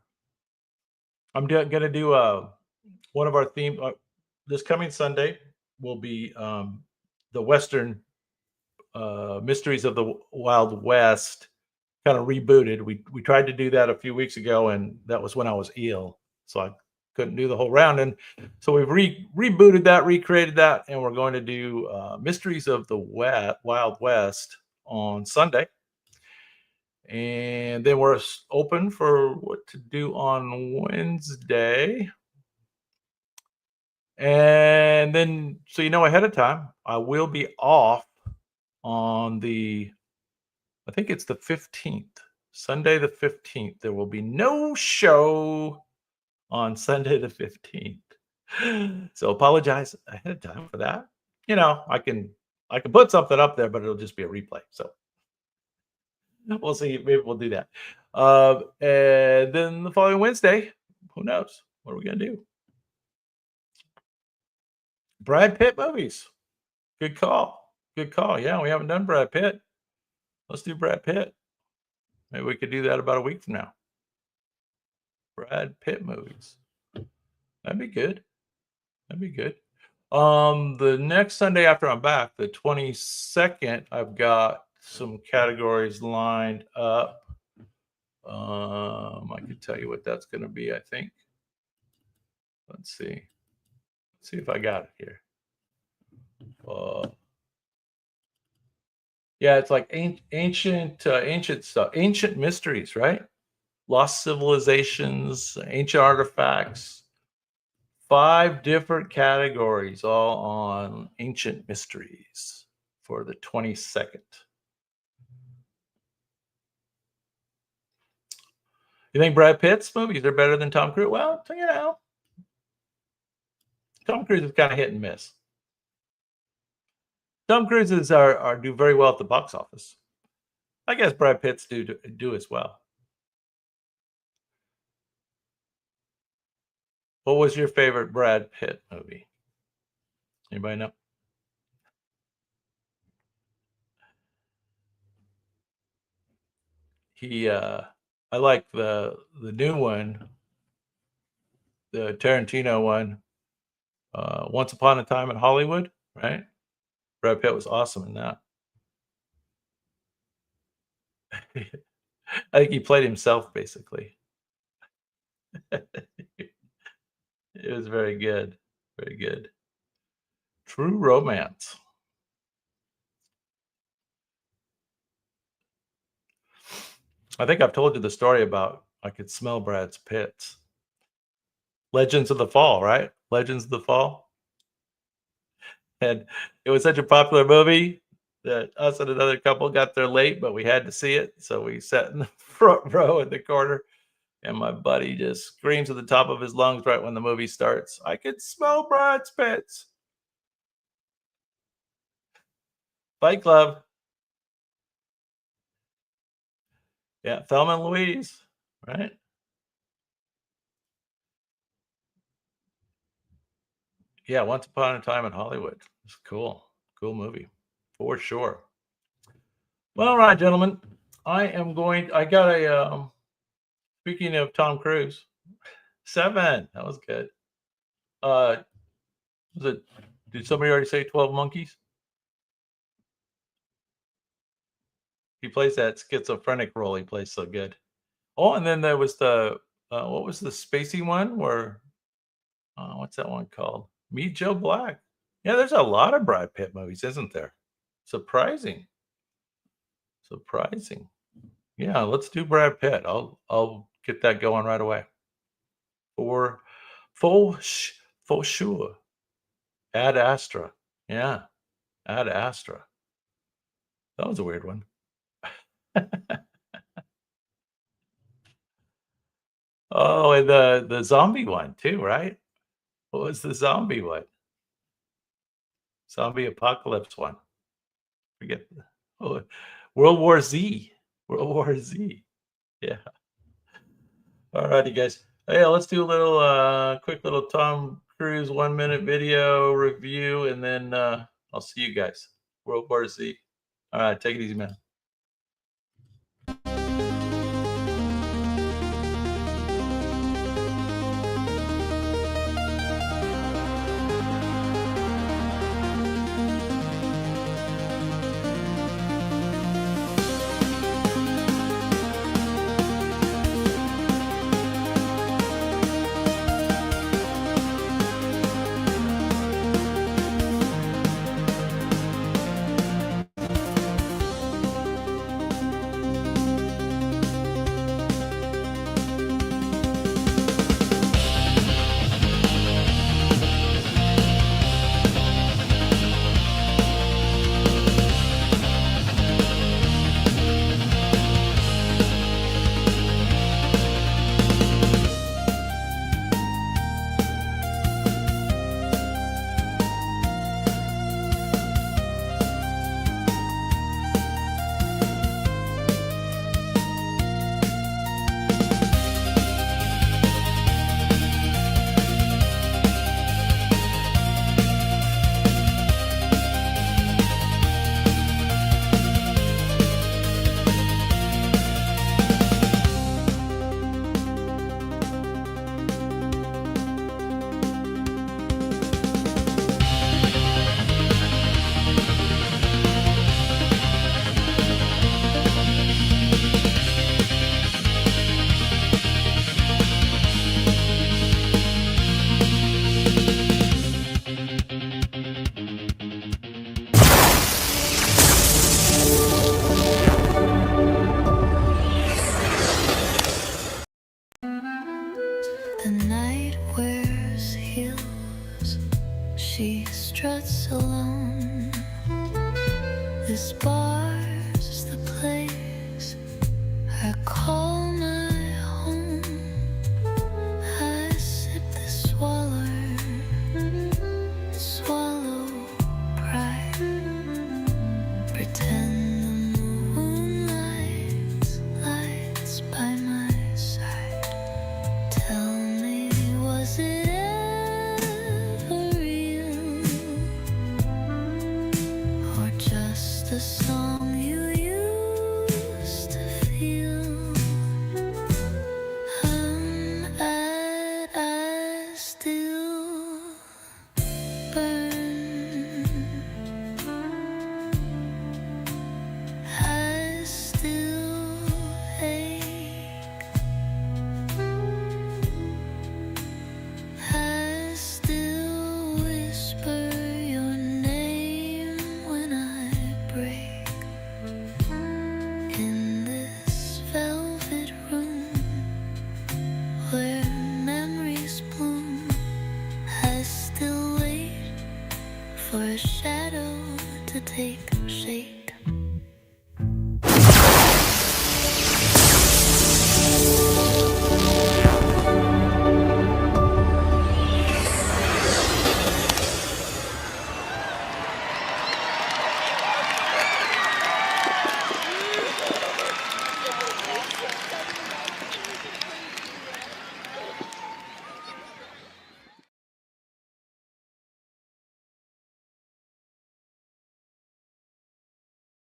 I'm going to do one of our theme this coming Sunday will be the Western Mysteries of the Wild West, kind of rebooted. We tried to do that a few weeks ago, and that was when I was ill, so I couldn't do the whole round. And so we've rebooted that, recreated that, and we're going to do Mysteries of the Wild West on Sunday. And then we're open for what to do on Wednesday. And then, so you know ahead of time, I will be off on I think it's the 15th, Sunday the 15th. There will be no show on Sunday the 15th. So apologize ahead of time for that. You know, I can put something up there, but it'll just be a replay. So we'll see. Maybe we'll do that. And then the following Wednesday, who knows? What are we going to do? Brad Pitt movies. Good call. Good call. Yeah, we haven't done Brad Pitt. Let's do Brad Pitt. Maybe we could do that about a week from now. Brad Pitt movies. That'd be good. That'd be good. The next Sunday after I'm back, the 22nd, I've got some categories lined up. I can tell you what that's going to be, I think. Let's see. Let's see if I got it here. Yeah, it's like ancient stuff, ancient mysteries, right? Lost civilizations, ancient artifacts. 5 different categories, all on ancient mysteries for the 22nd. You think Brad Pitt's movies are better than Tom Cruise? Well, you know, Tom Cruise is kind of hit and miss. Tom Cruise's are do very well at the box office. I guess Brad Pitt's do as well. What was your favorite Brad Pitt movie? Anybody know? I like the new one, the Tarantino one, Once Upon a Time in Hollywood, right? Brad Pitt was awesome in that. I think he played himself, basically. It was very good. Very good. True Romance. I think I've told you the story about I could smell Brad Pitt's. Legends of the Fall, right? Legends of the Fall. And it was such a popular movie that us and another couple got there late, but we had to see it. So we sat in the front row in the corner, and my buddy just screams at the top of his lungs right when the movie starts, "I could smell Brad Pitt's." Fight Club. Yeah, Thelma and Louise, right? Yeah, Once Upon a Time in Hollywood. It's cool. Cool movie. For sure. Well, all right, gentlemen. I got a speaking of Tom Cruise, 7. That was good. Was it did somebody already say 12 Monkeys? He plays that schizophrenic role. He plays so good. Oh, and then there was the what was the spacey one where what's that one called? Meet Joe Black. Yeah, there's a lot of Brad Pitt movies, isn't there? Surprising. Surprising. Yeah, let's do Brad Pitt. I'll get that going right away. For sure. Ad Astra. Yeah. Ad Astra. That was a weird one. Oh, and the zombie one too, right? What was the zombie one? Zombie apocalypse one. Forget oh, World War Z. World War Z. Yeah. All righty, guys. Hey, let's do a little quick little Tom Cruise 1 minute video review, and then I'll see you guys. World War Z. All right, take it easy, man. The night wears heels, she struts alone. This bar's the place I call my home. I sip the swallow pride, pretend the moonlight lights by my side. Tell me, was it ever real, or just a song you used to feel? I still burn. I still ache. I still whisper your name when I break. In this velvet room where memories bloom, I still wait for a shadow to take shape.